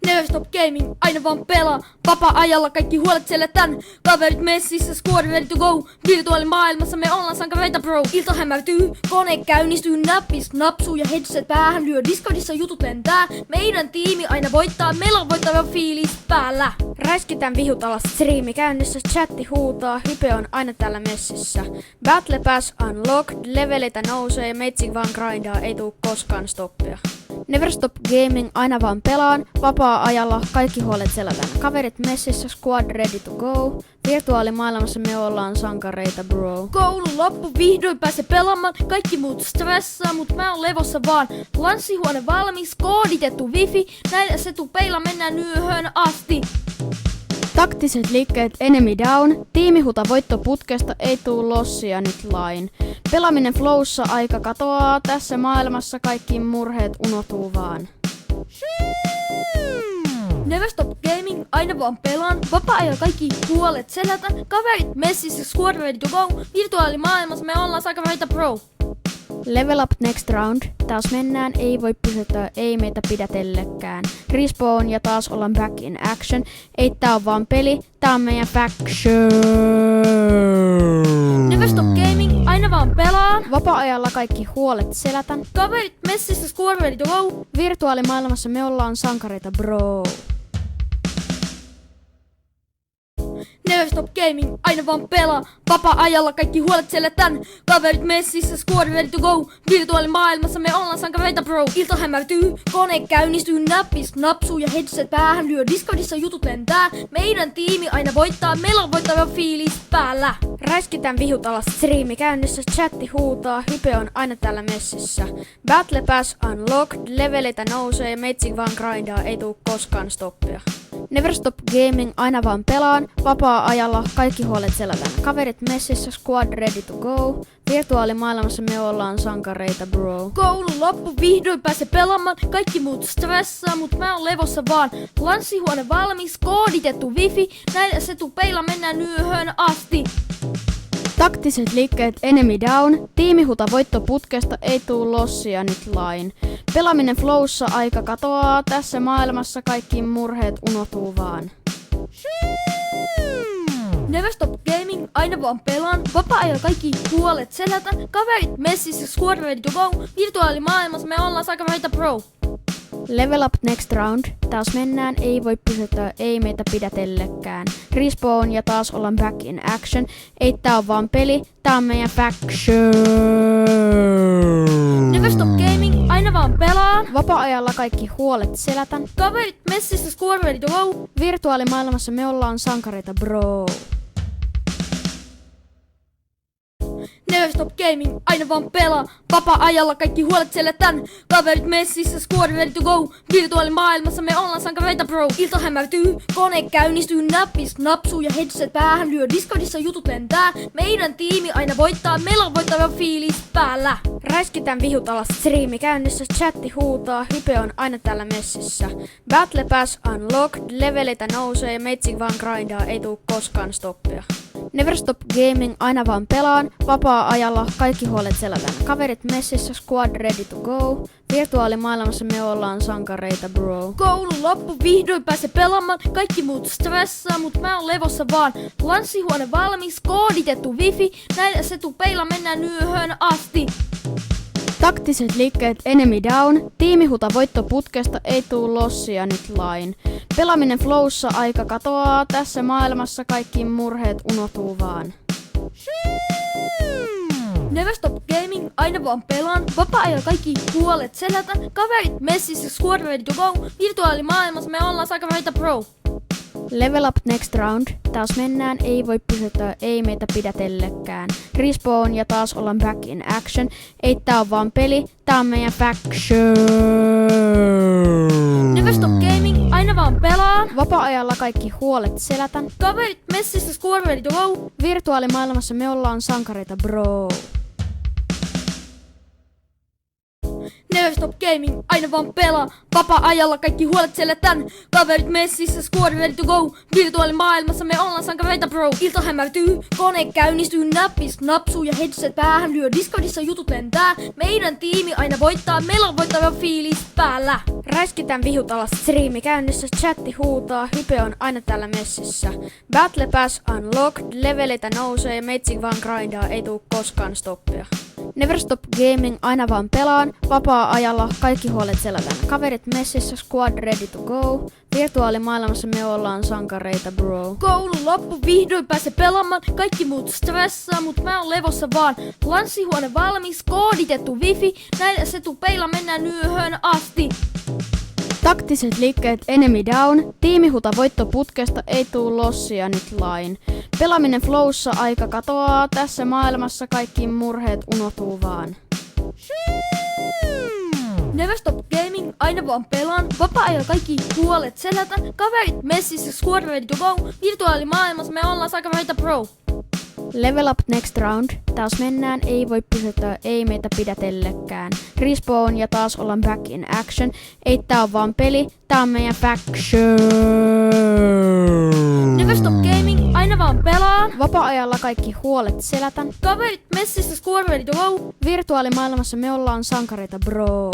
Never Stop Gaming, aina vaan pelaa. Vapaa-ajalla kaikki huolet selätän. Kaverit messissä, squad ready to go. Virtuaalimaailmassa me ollaan sankareita bro. Ilta hämärtyy, kone käynnistyy, näppis napsuu ja headset päähän lyö. Discordissa jutut lentää, meidän tiimi aina voittaa. Meillä on voittava fiilis päällä. Räiskitään vihut alas, striimi käynnissä, chatti huutaa, hype on aina täällä messissä. Battle Pass unlocked, leveleitä nousee, meitsi vaan grindaa, ei tuu koskaan stoppia. Never Stop Gaming, aina vaan pelaan, vapaa-ajalla kaikki huolet selätään. Kaverit messissä, squad ready to go. Virtuaalimaailmassa me ollaan sankareita bro. Koulun loppu, vihdoin pääse pelaamaan. Kaikki muut stressaa, mut mä oon levossa vaan. Lanssihuone valmis, kooditettu wifi. Näillä setupeilla mennään yöhön asti. Taktiset liikkeet enemy down, tiimihuta voittoputkesta, ei tuu lossia nyt lain. Pelaaminen flowssa, aika katoaa, tässä maailmassa kaikki murheet unohtuu vaan. Never Stop Gaming, aina vaan pelaan. Vapaa-ajalla kaikki huolet selätän. Kaverit messissä, squad ready to go. Virtuaalimaailmassa me ollaan sankareita bro. Level up next round, taas mennään, ei voi pysytellä, ei meitä pidätellekään. Respawn ja taas ollaan back in action, ei tää on vaan peli, tää on meidän faction. Never Stop Gaming, aina vaan pelaan. Vapaa-ajalla kaikki huolet selätän. Kaverit messissä, squad ready to go. Virtuaalimaailmassa me ollaan sankareita bro. Never Stop Gaming, aina vaan pelaa. Vapaa-ajalla kaikki huolet selätän. Kaverit messissä, squad ready to go. Virtuaalimaailmassa me ollaan sankareita bro. Ilta hämärtyy, kone käynnistyy, näppis napsuu ja headset päähän lyö. Discordissa jutut lentää, meidän tiimi aina voittaa. Meillä on voittava fiilis päällä. Räiskitään vihut alas, striimi käynnissä, chatti huutaa, hype on aina täällä messissä. Battle Pass unlocked, leveleitä nousee ja meitsi vaan grindaa, ei tuu koskaan stoppia. Never Stop Gaming, aina vaan pelaan, vapaa-ajalla kaikki huolet selätään. Kaverit messissä, squad ready to go. Virtuaalimaailmassa me ollaan sankareita bro. Koulu loppu, vihdoin pääse pelaamaan. Kaikki muut stressaa, mut mä oon levossa vaan. Lanssihuone valmis, kooditettu wifi. Näillä setupeilla mennään yöhön asti. Taktiset liikkeet enemy down, tiimihuta voitto putkesta, ei tuu lossia nyt lain. Pelaaminen flowssa, aika katoaa, tässä maailmassa kaikki murheet unohtuu vaan. Never Stop Gaming, aina vaan pelaan. Vapaa-ajalla kaikki huolet selätän. Kaverit messissä, squad ready to go. Virtuaalimaailmassa me ollaan sankareita bro. Level up next round, taas mennään, ei voi pysähtyä, ei meitä pidätellekään. Respawn ja taas ollaan back in action, ei tää on vaan peli, tää on meidän faction. Never Stop Gaming, aina vaan pelaan. Vapaa-ajalla kaikki huolet selätän. Kaverit messissä, squad ready to go. Virtuaalimaailmassa me ollaan sankareita bro. Never Stop Gaming, aina vaan pelaa. Vapaa-ajalla kaikki huolet selätän. Kaverit messissä, squad ready to go. Virtuaalimaailmassa me ollaan sankareita bro. Ilta hämärtyy, kone käynnistyy, näppis napsuu ja headset päähän lyö. Discordissa jutut lentää, meidän tiimi aina voittaa. Meillä on voittava fiilis päällä. Räiskitään vihut alas, striimi käynnissä, chatti huutaa, hype on aina täällä messissä. Battle Pass unlocked, leveleitä nousee ja meitsi vaan grindaa, ei tuu koskaan stoppia. Never Stop Gaming, aina vaan pelaan, vapaa-ajalla kaikki huolet selätään. Kaverit messissä, squad ready to go. Virtuaalimaailmassa me ollaan sankareita bro. Koulu loppu, vihdoin pääse pelaamaan. Kaikki muut stressaa, mut mä oon levossa vaan. Lanssihuone valmis, kooditettu wifi. Näillä setupeilla mennään yöhön asti. Taktiset liikkeet enemy down, tiimihuta voitto putkesta, ei tuu lossia nyt lain. Pelaaminen flowssa, aika katoaa, tässä maailmassa kaikki murheet unohtuu vaan. Never Stop Gaming, aina vaan pelaan. Vapaa-ajalla kaikki huolet selätän. Kaverit messissä, squad ready to go. Virtuaalimaailmassa me ollaan sankareita bro. Level up next round, taas mennään, ei voi pysähtyä, ei meitä pidätellekään. Respawn ja taas ollaan back in action, ei tää on vaan peli, tää on meidän faction. Never Stop Gaming, aina vaan pelaan. Vapaa-ajalla kaikki huolet selätän. Kaverit messissä, squad ready to go. Virtuaalimaailmassa me ollaan sankareita bro. Never Stop Gaming, aina vaan pelaa. Vapaa-ajalla kaikki huolet selätän. Kaverit messissä, squad ready to go. Virtuaalimaailmassa me ollaan sankareita bro. Ilta hämärtyy, kone käynnistyy, näppis napsuu ja headset päähän lyö. Discordissa jutut lentää, meidän tiimi aina voittaa. Meillä on voittava fiilis päällä. Räiskitään vihut alas, striimi käynnissä, chatti huutaa, hype on aina täällä messissä. Battle Pass unlocked, leveleitä nousee ja meitsi vaan grindaa, ei tuu koskaan stoppia. Never Stop Gaming, aina vaan pelaan, vapaa-ajalla kaikki huolet selätään. Kaverit messissä, squad ready to go. Virtuaalimaailmassa me ollaan sankareita bro. Koulu loppu, vihdoin pääse pelaamaan. Kaikki muut stressaa, mut mä oon levossa vaan. Lanssihuone valmis, kooditettu wifi. Näillä setupeilla mennään yöhön asti. Taktiset liikkeet enemy down, tiimihuta voitto putkesta, ei tuu lossia nyt lain. Pelaaminen flowssa, aika katoaa, tässä maailmassa kaikki murheet unohtuu vaan. Never Stop Gaming, aina vaan pelaan. Vapaa-ajalla kaikki huolet selätän. Kaverit messissä, squad ready to go. Virtuaalimaailmassa me ollaan sankareita bro. Level up next round, taas mennään, ei voi pysähtyä, ei meitä pidätellekään. Respawn ja taas ollaan back in action, ei tää on vaan peli, tää on meidän faction. Never Stop Gaming, aina vaan pelaan. Vapaa-ajalla kaikki huolet selätän. Kaverit messissä, squad ready to go. Virtuaalimaailmassa me ollaan sankareita bro.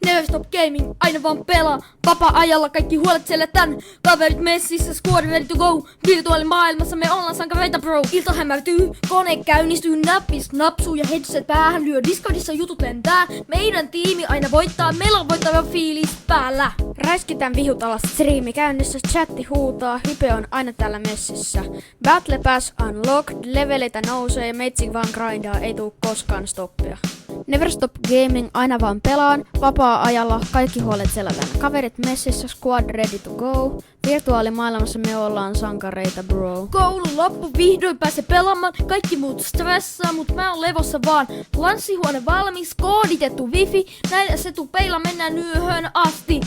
Never Stop Gaming, aina vaan pelaa. Vapaa-ajalla kaikki huolet selätän. Kaverit messissä, squad ready to go. Virtuaalimaailmassa me ollaan sankareita bro. Ilta hämärtyy, kone käynnistyy, näppis napsuu ja headset päähän lyö. Discordissa jutut lentää, meidän tiimi aina voittaa. Meillä on voittava fiilis päällä. Räiskitään vihut alas, striimi käynnissä, chatti huutaa, hype on aina täällä messissä. Battle Pass unlocked, leveleitä nousee, meitsi vaan grindaa, ei tuu koskaan stoppia. Never Stop Gaming, aina vaan pelaan, vapaa-ajalla kaikki huolet selätän. Kaverit messissä, squad ready to go. Virtuaalimaailmassa me ollaan sankareita bro. Koulu loppu, vihdoin pääse pelaamaan. Kaikki muut stressaa, mut mä oon levossa vaan. Lanssihuone valmis, kooditettu wifi. Näillä setupeilla mennään yöhön asti.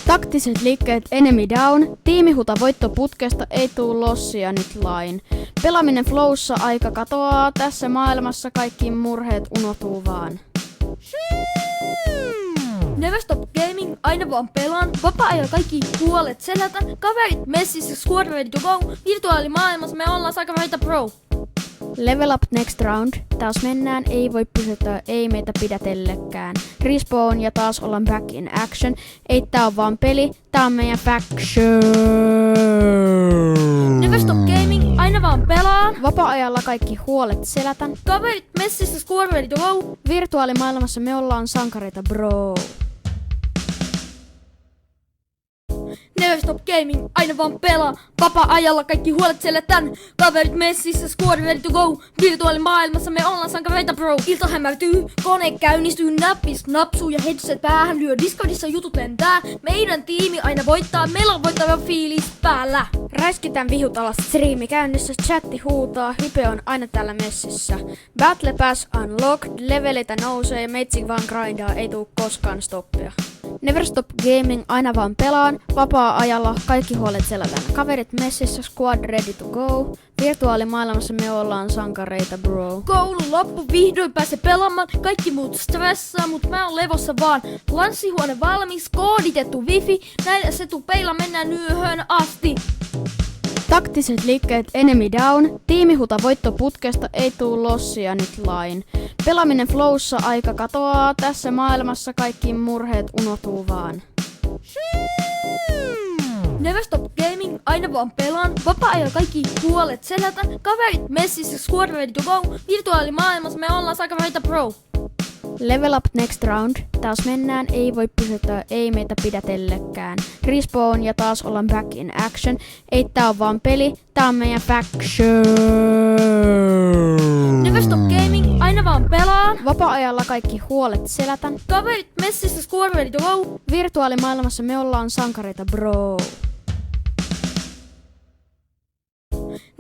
Taktiset liikkeet enemy down, tiimihuta voitto putkesta, ei tuu lossia nyt lain. Pelaaminen flowssa, aika katoaa, tässä maailmassa kaikki murheet unohtuu vaan. Never Stop Gaming, aina vaan pelaan. Vapaa-ajalla kaikki huolet selätän. Kaverit messissä, squad ready to go. Virtuaalimaailmassa me ollaan sankareita pro. Level up next round, taas mennään, ei voi pysyttää, ei meitä pidätellekään. Respawn ja taas ollaan back in action, ei tää on vaan peli, tää on meidän faction. Never Stop Gaming, aina vaan pelaan. Vapaa-ajalla kaikki huolet selätän. Kaverit messissä, squad ready to go. Virtuaalimaailmassa me ollaan sankareita bro. Never Stop Gaming, aina vaan pelaa. Vapaa-ajalla kaikki huolet selätän. Kaverit messissä, squad ready to go. Virtuaalimaailmassa me ollaan sankareita bro. Ilta hämärtyy, kone käynnistyy, näppis napsuu ja headset päähän lyö. Discordissa jutut lentää, meidän tiimi aina voittaa. Meillä on voittava fiilis päällä. Räiskitään vihut alas, striimi käynnissä, chatti huutaa, hype on aina täällä messissä. Battle Pass unlocked, leveleitä nousee, meitsi vaan grindaa, ei tuu koskaan stoppia. Never Stop Gaming, aina vaan pelaan, vapaa-ajalla kaikki huolet selätän. Kaverit messissä, squad ready to go. Virtuaalimaailmassa me ollaan sankareita bro. Koulu loppu, vihdoin pääse pelaamaan. Kaikki muut stressaa, mut mä oon levossa vaan. Lanssihuone valmis, kooditettu wifi. Näillä setupeilla mennään yöhön asti. Taktiset liikkeet enemy down, tiimihuta voitto putkesta, ei tuu lossia nyt lain. Pelaaminen flowssa, aika katoaa, tässä maailmassa kaikki murheet unohtuu vaan. Never Stop Gaming, aina vaan pelaan. Vapaa-ajalla kaikki huolet selätän. Kaverit messissä, squad ready to go. Virtuaalimaailmassa me ollaan sankareita pro. Level up next round, taas mennään, ei voi pysyttää, ei meitä pidätellekään. Respawn ja taas ollaan back in action, ei tää on vaan peli, tää on meidän faction. Never Stop Gaming, aina vaan pelaan. Vapaa-ajalla kaikki huolet selätän. Kaverit messissä, squad ready to go. Virtuaalimaailmassa me ollaan sankareita bro.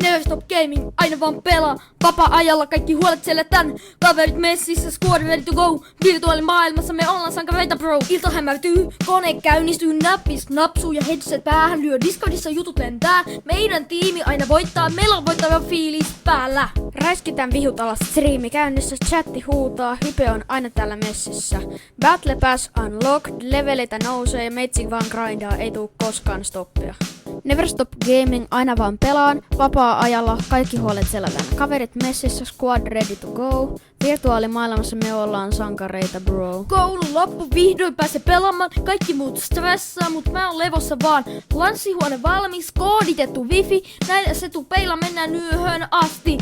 Never Stop Gaming, aina vaan pelaa. Vapaa-ajalla kaikki huolet selätän. Kaverit messissä, squad ready to go. Virtuaalimaailmassa me ollaan sankareita bro. Ilta hämärtyy, kone käynnistyy, näppis napsuu ja headset päähän lyö. Discordissa jutut lentää, meidän tiimi aina voittaa. Meillä on voittava fiilis päällä. Räiskitään vihut alas, striimi käynnissä, chatti huutaa, hype on aina täällä messissä. Battle Pass unlocked, leveleitä nousee, meitsi vaan grindaa, ei tuu koskaan stoppia. Never Stop Gaming, aina vaan pelaan, vapaa-ajalla kaikki huolet selätän. Kaverit messissä, squad ready to go. Virtuaalimaailmassa me ollaan sankareita bro. Koulu loppu, vihdoin pääse pelaamaan. Kaikki muut stressaa, mut mä oon levossa vaan. Lanssihuone valmis, kooditettu wifi. Näillä setupeilla mennään yöhön asti.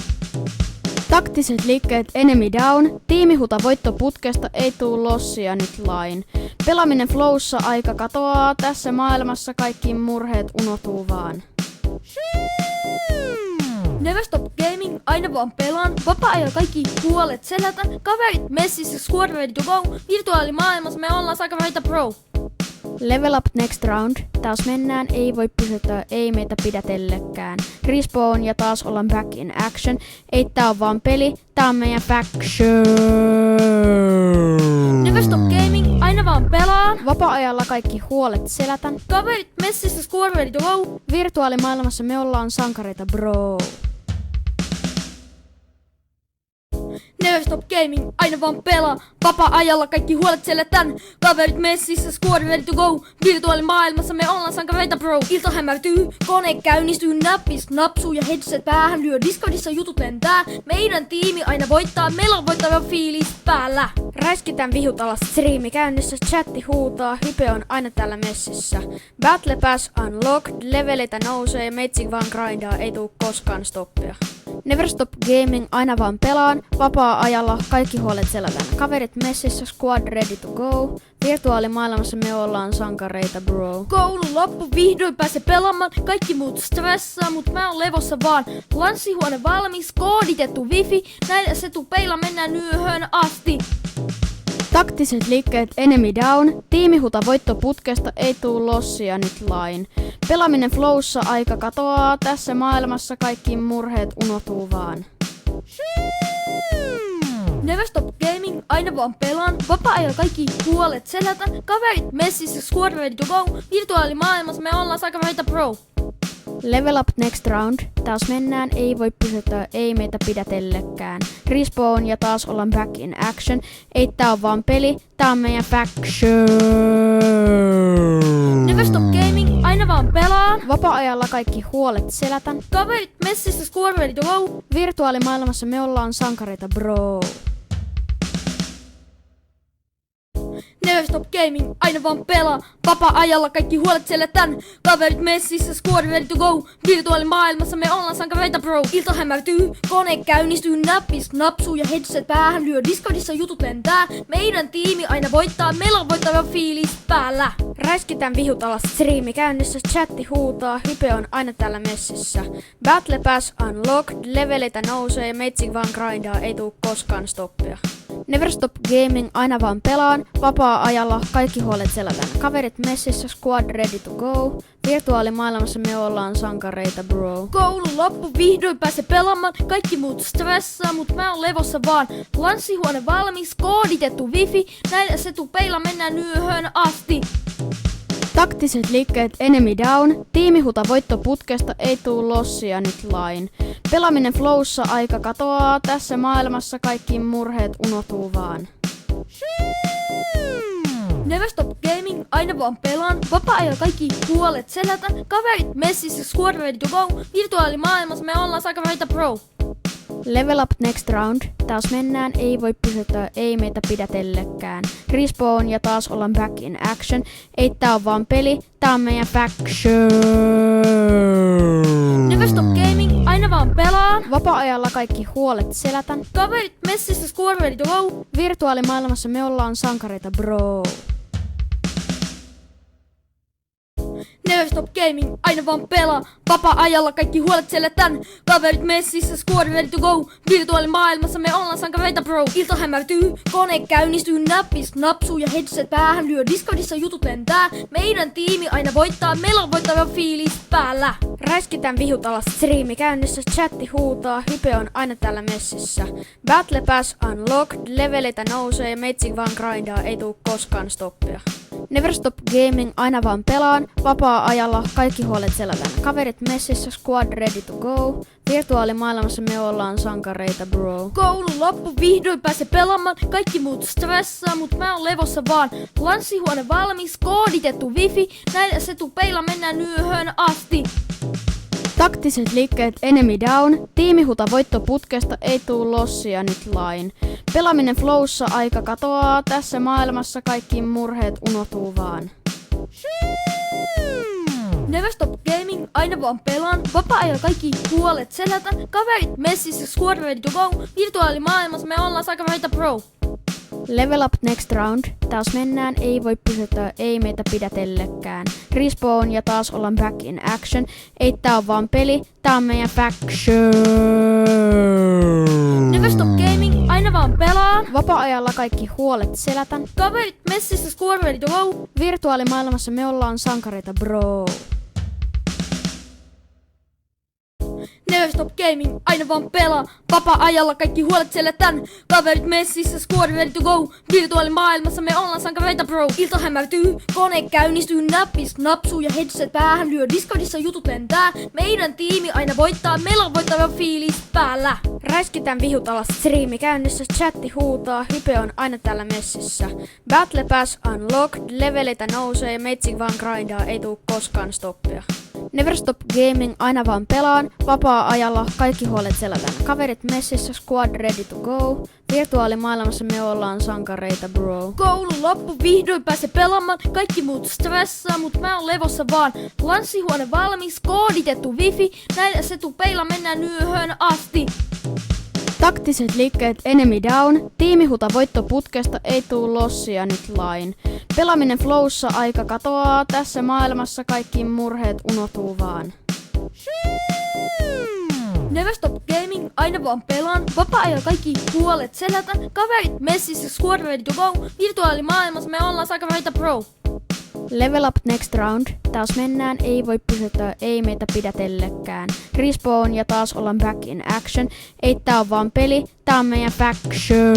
Taktiset liikkeet enemy down, tiimihuta voitto putkesta, ei tuu lossia nyt lain. Pelaaminen flowssa, aika katoaa, tässä maailmassa kaikki murheet unohtuu vaan. Never Stop Gaming, aina vaan pelaan. Vapaa-ajalla kaikki huolet selätän. Kaverit messissä, squad ready to go. Virtuaalimaailmassa me ollaan sankareita pro. Level up next round, taas mennään, ei voi pysyttää, ei meitä pidätellekään. Respawn ja taas ollaan back in action, ei tää on vaan peli, tää on meidän faction. Never Stop Gaming, aina vaan pelaan. Vapaa-ajalla kaikki huolet selätän. Kaverit messissä, squad ready to go. Virtuaalimaailmassa me ollaan sankareita bro. Never Never Stop Gaming, aina vaan pelaa. Vapaa-ajalla kaikki huolet selätän. Kaverit messissä, squad ready to go. Virtuaalimaailmassa me ollaan sankareita bro. Ilta hämärtyy, kone käynnistyy, näppis napsuu ja headset päähän lyö. Discordissa jutut lentää. Meidän tiimi aina voittaa, meillä on voittava fiilis päällä. Räiskitään vihut alas, striimi käynnissä, chatti huutaa, hype on aina täällä messissä. Battle Pass unlocked, leveleitä nousee, meitsi vaan grindaa, ei tuu koskaan stoppia. Never Stop Gaming, aina vaan pelaan, vapaa-ajalla kaikki huolet selätään. Kaverit messissä, squad ready to go. Virtuaalimaailmassa me ollaan sankareita bro. Koulu loppu, vihdoin pääse pelaamaan. Kaikki muut stressaa, mut mä oon levossa vaan. Lanssihuone valmis, kooditettu wifi. Näillä setupeilla mennään yöhön asti. Taktiset liikkeet enemy down, tiimihuta voittoputkesta, ei tuu lossia nyt lain. Pelaaminen flowssa, aika katoaa, tässä maailmassa kaikki murheet unohtuu vaan. Never Stop Gaming, aina vaan pelaan. Vapaa-ajalla kaikki huolet selätän. Kaverit messissä, squad ready to go. Virtuaalimaailmassa me ollaan sankareita bro. Level up next round, taas mennään, ei voi pysyttää, ei meitä pidätellekään. Respawn ja taas ollaan back in action, ei tää on vaan peli, tää on meidän faction. Never Stop Gaming, aina vaan pelaan. Vapaa-ajalla kaikki huolet selätän. Kaverit messissä, squad ready to go. Virtuaalimaailmassa me ollaan sankareita bro. Never Stop Gaming, aina vaan pelaa. Vapaa-ajalla kaikki huolet selätän. Kaverit messissä, squad ready to go. Virtuaalimaailmassa me ollaan sankareita bro. Ilta hämärtyy, kone käynnistyy, näppis napsuu ja headset päähän lyö. Discordissa jutut lentää. Meidän tiimi aina voittaa, meillä on voittava fiilis päällä. Räiskitään vihut alas, striimi käynnissä, chatti huutaa, hype on aina täällä messissä. Battle Pass unlocked, leveleitä nousee, meitsi vaan grindaa, ei tuu koskaan stoppia. Never Stop Gaming, aina vaan pelaan, vapaa-ajalla kaikki huolet selätään. Kaverit messissä, squad ready to go. Virtuaalimaailmassa me ollaan sankareita bro. Koulu loppu, vihdoin pääse pelaamaan. Kaikki muut stressaa, mut mä oon levossa vaan. Lanssihuone valmis, kooditettu wifi. Näillä setupeilla mennään yöhön asti. Taktiset liikkeet enemy down, tiimihuta voittoputkesta, ei tuu lossia nyt lain. Pelaaminen flowssa, aika katoaa, tässä maailmassa kaikki murheet unohtuu vaan. Never Stop Gaming, aina vaan pelaan. Vapaa-ajalla kaikki huolet selätän. Kaverit messissä, squad ready to go. Virtuaalimaailmassa me ollaan sankareita bro. Level up next round, taas mennään, ei voi pysyttää, ei meitä pidätellekään. Respawn ja taas ollaan back in action, ei tää on vaan peli, tää on meidän faction. Never Stop Gaming, aina vaan pelaan. Vapaa-ajalla kaikki huolet selätän. Kaverit messissä, squad ready to go. Virtuaalimaailmassa me ollaan sankareita bro. Never Stop Gaming, aina vaan pelaa. Vapaa-ajalla kaikki huolet selätän. Kaverit messissä, squad ready to go. Virtuaalimaailmassa me ollaan sankareita bro. Ilta hämärtyy, kone käynnistyy, näppis napsuu ja headset päähän lyö. Discordissa jutut lentää. Meidän tiimi aina voittaa, meillä on voittava fiilis päällä. Räiskitään vihut alas, striimi käynnissä, chatti huutaa, hype on aina täällä messissä. Battle Pass unlocked, leveleitä nousee, meitsi vaan grindaa, ei tuu koskaan stoppia. Never Stop Gaming, aina vaan pelaan, vapaa-ajalla kaikki huolet selätään. Kaverit messissä, squad ready to go. Virtuaalimaailmassa me ollaan sankareita bro. Koulu loppu, vihdoin pääse pelaamaan. Kaikki muut stressaa, mut mä oon levossa vaan. Lanssihuone valmis, kooditettu wifi. Näillä setupeilla mennään yöhön asti. Taktiset liikkeet enemy down, tiimihuta voittoputkesta, ei tuu lossia nyt lain. Pelaaminen flowssa, aika katoaa, tässä maailmassa kaikki murheet unohtuu vaan. Never Stop Gaming, aina vaan pelaan. Vapaa-ajalla kaikki huolet selätän. Kaverit messissä, squad ready to go. Virtuaalimaailmassa me ollaan sankareita bro. Level up next round, taas mennään, ei voi pysyttää, ei meitä pidätellekään. Respawn ja taas ollaan back in action, ei tää on vaan peli, tää on meidän faction. Never Stop Gaming, aina vaan pelaan. Vapaa-ajalla kaikki huolet selätän. Kaverit messissä, squad ready to go. Virtuaalimaailmassa me ollaan sankareita bro. Never Never Stop Gaming, aina vaan pelaa. Vapaa-ajalla kaikki huolet selätän. Kaverit messissä, squad ready to go. Virtuaalimaailmassa me ollaan sankareita bro. Ilta hämärtyy, kone käynnistyy, näppis napsuu ja headset päähän lyö. Discordissa jutut lentää, meidän tiimi aina voittaa. Meillä on voittava fiilis päällä. Räiskitään vihut alas, striimi käynnissä, chatti huutaa, hype on aina täällä messissä. Battle Pass unlocked, leveleitä nousee, meitsi vaan grindaa, ei tuu koskaan stoppia. Never Stop Gaming, aina vaan pelaan, vapaa-ajalla kaikki huolet selätään. Kaverit messissä, squad ready to go. Virtuaalimaailmassa me ollaan sankareita bro. Koulun loppu, vihdoin pääse pelaamaan. Kaikki muut stressaa, mut mä oon levossa vaan. Lanssihuone valmis, kooditettu wifi. Näillä setupeilla mennään yöhön asti. Taktiset liikkeet enemy down, tiimihuta voittoputkesta, ei tuu lossia nyt lain. Pelaaminen flowssa, aika katoaa, tässä maailmassa kaikki murheet unohtuu vaan. Never Stop Gaming, aina vaan pelaan. Vapaa-ajalla kaikki huolet selätän. Kaverit messissä, squad ready to go. Virtuaalimaailmassa me ollaan sankareita bro. Level up next round, taas mennään, ei voi pysytellä, ei meitä pidätellekään. Respawn ja taas ollaan back in action, ei tää on vaan peli, tää on meidän faction.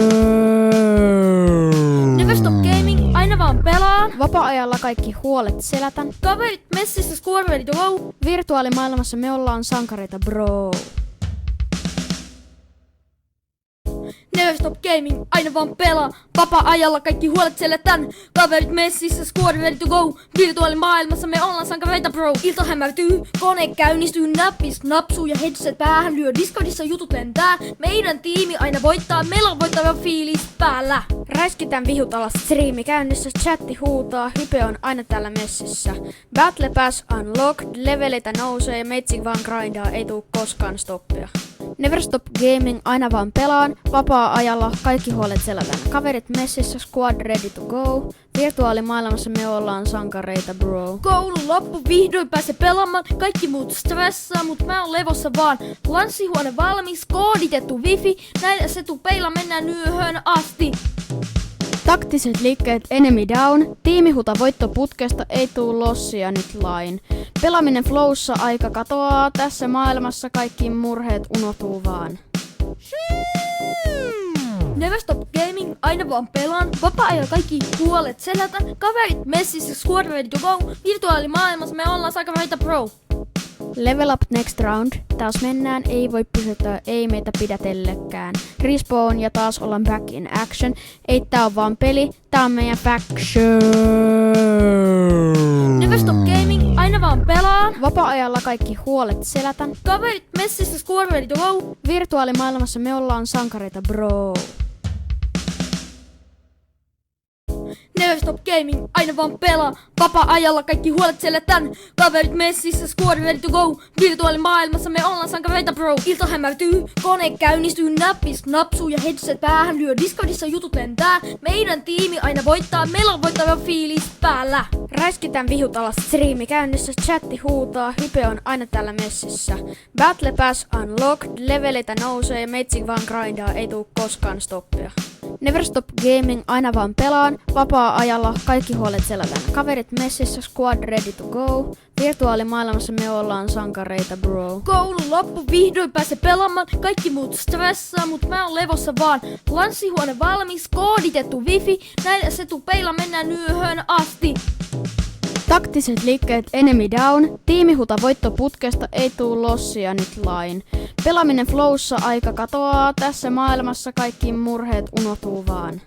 Never Stop Gaming, aina vaan pelaan. Vapaa-ajalla kaikki huolet selätän. Kaverit messissä, squad ready to go. Virtuaalimaailmassa me ollaan sankareita bro. Never Stop Gaming, aina vaan pelaa. Vapaa-ajalla kaikki huolet selätän. Kaverit messissä, squad ready to go. Virtuaalimaailmassa me ollaan sankareita bro. Ilta hämärtyy, kone käynnistyy, näppis napsuu ja headset päähän lyö. Discordissa jutut lentää, meidän tiimi aina voittaa. Meillä on voittava fiilis päällä. Räiskitään vihut alas, striimi käynnissä, chatti huutaa, hype on aina täällä messissä. Battle Pass unlocked, leveleitä nousee, meitsi vaan grindaa, ei tuu koskaan stoppia. Never Stop Gaming, aina vaan pelaan, vapaa-ajalla kaikki huolet selätään. Kaverit messissä, squad ready to go. Virtuaalimaailmassa me ollaan sankareita bro. Koulun loppu, vihdoin pääse pelaamaan. Kaikki muut stressaa, mut mä oon levossa vaan. Lanssihuone valmis, kooditettu wifi. Näillä setupeilla mennään yöhön asti. Taktiset liikkeet enemy down, tiimihuta voittoputkesta, ei tuu lossia nyt lain. Pelaaminen flowssa, aika katoaa, tässä maailmassa kaikki murheet unohtuu vaan. Never Stop Gaming, aina vaan pelaan. Vapaa-ajalla kaikki huolet selätän. Kaverit messissä, squad ready to go. Virtuaalimaailmassa me ollaan sankareita bro. Level up next round, taas mennään, ei voi pysytellä, ei meitä pidätellekään. Respawn ja taas ollaan back in action, ei tää on vaan peli, tää on meidän faction. Never Stop Gaming, aina vaan pelaan. Vapaa-ajalla kaikki huolet selätän. Kaverit messissä, squad ready to go. Virtuaalimaailmassa me ollaan sankareita bro. Never Stop Gaming, aina vaan pelaa. Vapaa-ajalla kaikki huolet selätän. Kaverit messissä, squad ready to go. Virtuaalimaailmassa me ollaan sankareita bro. Ilta hämärtyy, kone käynnistyy, näppis napsuu ja headset päähän lyö. Discordissa jutut lentää, meidän tiimi aina voittaa. Meillä on voittava fiilis päällä. Räiskitään vihut alas, striimi käynnissä, chatti huutaa, hype on aina täällä messissä. Battle Pass unlocked, leveleitä nousee, meitsi vaan grindaa, ei tuu koskaan stoppia. Never Stop Gaming, aina vaan pelaan, vapaa-ajalla kaikki huolet selätään. Kaverit messissä, squad ready to go. Virtuaalimaailmassa me ollaan sankareita bro. Koulun loppu, vihdoin pääse pelaamaan. Kaikki muut stressaa, mut mä oon levossa vaan. Lanssihuone valmis, kooditettu wifi. Näillä setupeilla mennään yöhön asti. Taktiset liikkeet enemy down, tiimihuta voittoputkesta, ei tuu lossia nyt lain. Pelaaminen flowssa, aika katoaa, tässä maailmassa kaikki murheet unohtuu vaan.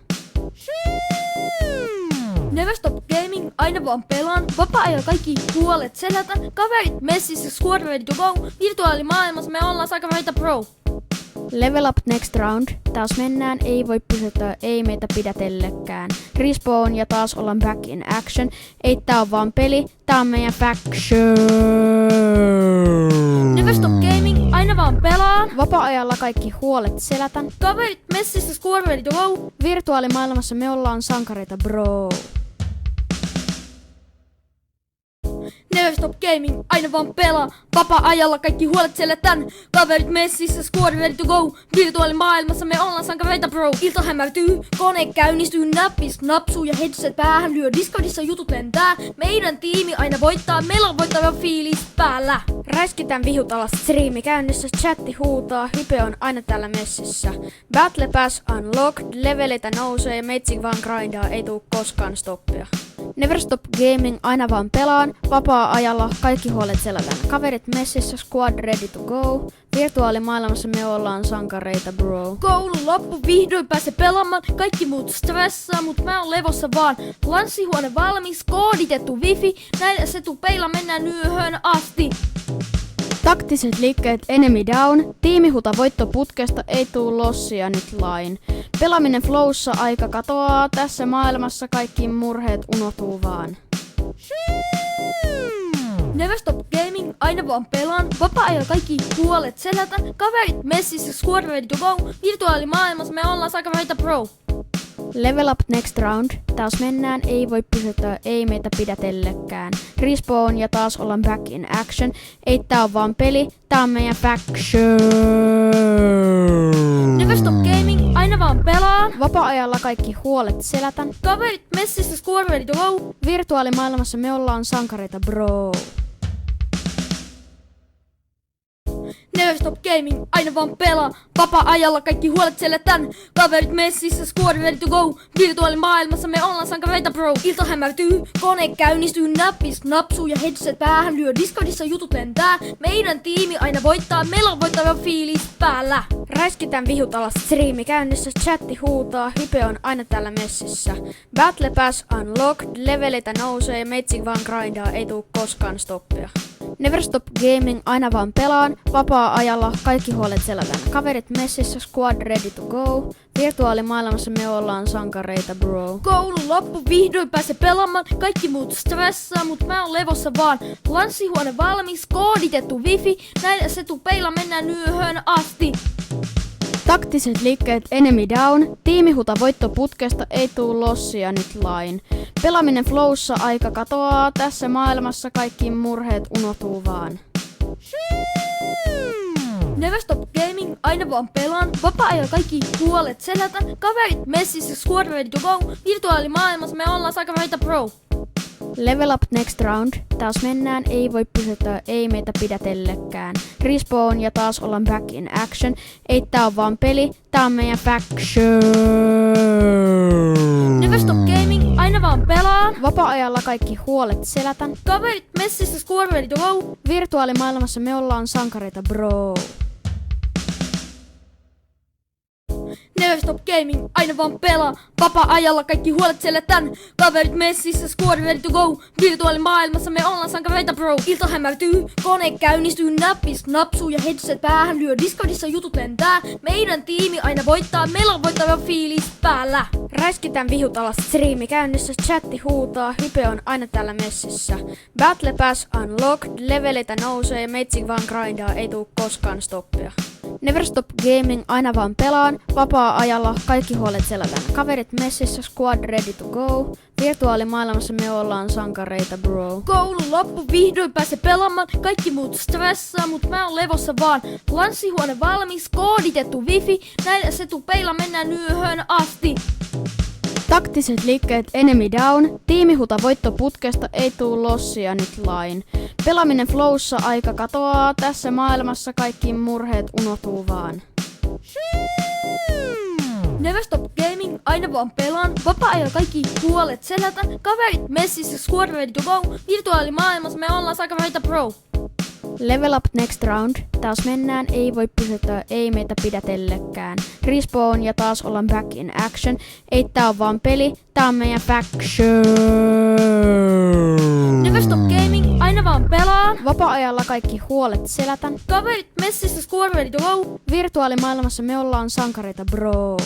Never Stop Gaming, aina vaan pelaan. Vapaa-ajalla kaikki huolet selätän. Kaverit messissä, squad ready to go. Virtuaalimaailmassa me ollaan sankareita bro. Level up next round, taas mennään, ei voi pysytellä, ei meitä pidätellekään. Respawn ja taas ollaan back in action, ei tää on vaan peli, tää on meidän faction. Never Stop Gaming, aina vaan pelaan. Vapaa-ajalla kaikki huolet selätän. Kaverit messissä, squad ready to go. Virtuaalimaailmassa me ollaan sankareita bro. Never Stop Gaming, aina vaan pelaa. Vapaa-ajalla kaikki huolet selätän. Kaverit messissä, squad ready to go. Virtuaalimaailmassa me ollaan sankareita bro. Ilta hämärtyy, kone käynnistyy, näppis napsuu ja headset päähän lyö. Discordissa jutut lentää, meidän tiimi aina voittaa. Meillä on voittava fiilis päällä. Räiskitään vihut alas, striimi käynnissä, chatti huutaa, hype on aina täällä messissä. Battle Pass unlocked, leveleitä nousee ja meitsi vaan grindaa, ei tuu koskaan stoppia. Never Stop Gaming, aina vaan pelaan, vapaa-ajalla kaikki huolet selätään. Kaverit messissä, squad ready to go. Virtuaalimaailmassa me ollaan sankareita bro. Koulun loppu, vihdoin pääse pelaamaan. Kaikki muut stressaa, mut mä oon levossa vaan. Lanssihuone valmis, kooditettu wifi. Näillä setupeilla mennään yöhön asti. Taktiset liikkeet enemy down, tiimihuta voittoputkesta, ei tuu lossia nyt lain. Pelaaminen flowssa, aika katoaa, tässä maailmassa kaikki murheet unohtuu vaan. Never Stop Gaming, aina vaan pelaan. Vapaa-ajalla kaikki huolet selätän. Kaverit messissä, squad ready to go. Virtuaalimaailmassa me ollaan sankareita bro. Level up next round, taas mennään, ei voi pysytellä, ei meitä pidätellekään. Respawn ja taas ollaan back in action, ei tää on vaan peli, tää on meidän faction. Never Stop Gaming, aina vaan pelaan. Vapaa-ajalla kaikki huolet selätän. Kaverit messissä, squad ready to go. Virtuaalimaailmassa me ollaan sankareita bro. Never Stop Gaming, aina vaan pelaa. Vapaa-ajalla kaikki huolet selätän. Kaverit messissä, squad ready to go. Virtuaalimaailmassa me ollaan sankareita bro. Ilta hämärtyy, kone käynnistyy, näppis napsuu ja headset päähän lyö. Discordissa jutut lentää, meidän tiimi aina voittaa. Meillä on voittava fiilis päällä. Räiskitään vihut alas, striimi käynnissä, chatti huutaa, hype on aina täällä messissä. Battle Pass unlocked, leveleitä nousee ja meitsi vaan grindaa, ei tuu koskaan stoppia. Never Stop Gaming, aina vaan pelaan, vapaa-ajalla kaikki huolet selätään. Kaverit messissä, squad ready to go. Virtuaalimaailmassa me ollaan sankareita bro. Koulun loppu, vihdoin pääse pelaamaan. Kaikki muut stressaa, mut mä oon levossa vaan. Lanssihuone valmis, kooditettu wifi. Näillä setupeilla mennään yöhön asti. Taktiset liikkeet enemy down, tiimihuta voittoputkesta, ei tuu lossia nyt lain. Pelaaminen flowssa, aika katoaa, tässä maailmassa kaikki murheet unohtuu vaan. Never Stop Gaming, aina vaan pelaan. Vapaa-ajalla kaikki huolet selätän. Kaverit messissä, squad ready to go. Virtuaalimaailmassa me ollaan sankareita bro. Level up next round, taas mennään, ei voi pysytellä, ei meitä pidätellekään. Respawn ja taas ollaan back in action, ei tää on vaan peli, tää on meidän faction. Never Stop Gaming, aina vaan pelaan. Vapaa-ajalla kaikki huolet selätän. Kaverit messissä, squad ready to go. Virtuaalimaailmassa me ollaan sankareita bro. Never Stop Gaming, aina vaan pelaa. Vapaa-ajalla kaikki huolet selätän. Kaverit messissä, squad ready to go. Virtuaalimaailmassa me ollaan sankareita bro. Ilta hämärtyy, kone käynnistyy, näppis napsuu ja headset päähän lyö. Discordissa jutut lentää, meidän tiimi aina voittaa. Meillä on voittava fiilis päällä. Räiskitään vihut alas, striimi käynnissä, chatti huutaa, hype on aina täällä messissä. Battle Pass unlocked, leveleitä nousee ja meitsi vaan grindaa, ei tuu koskaan stoppia. Never Stop Gaming, aina vaan pelaan, vapaa-ajalla kaikki huolet selätään. Kaverit messissä, squad ready to go. Virtuaalimaailmassa me ollaan sankareita bro. Koulun loppu, vihdoin pääse pelaamaan. Kaikki muut stressaa, mut mä oon levossa vaan. Lanssihuone valmis, kooditettu wifi. Näillä setupeilla mennään yöhön asti. Taktiset liikkeet enemy down, tiimihuta voittoputkesta, ei tuu lossia nyt lain. Pelaaminen flowssa, aika katoaa, tässä maailmassa kaikki murheet unohtuu vaan. Never Stop Gaming, aina vaan pelaan. Vapaa-ajalla kaikki huolet selätän. Kaverit messissä, squad ready to go. Virtuaalimaailmassa me ollaan sankareita bro. Level up next round, taas mennään, ei voi pysytellä, ei meitä pidätellekään. Respawn ja taas ollaan back in action, ei tää on vaan peli, tää on meidän faction. Never Stop Gaming, aina vaan pelaan. Vapaa-ajalla kaikki huolet selätän. Kaverit messissä, squad ready to go. Virtuaalimaailmassa me ollaan sankareita bro.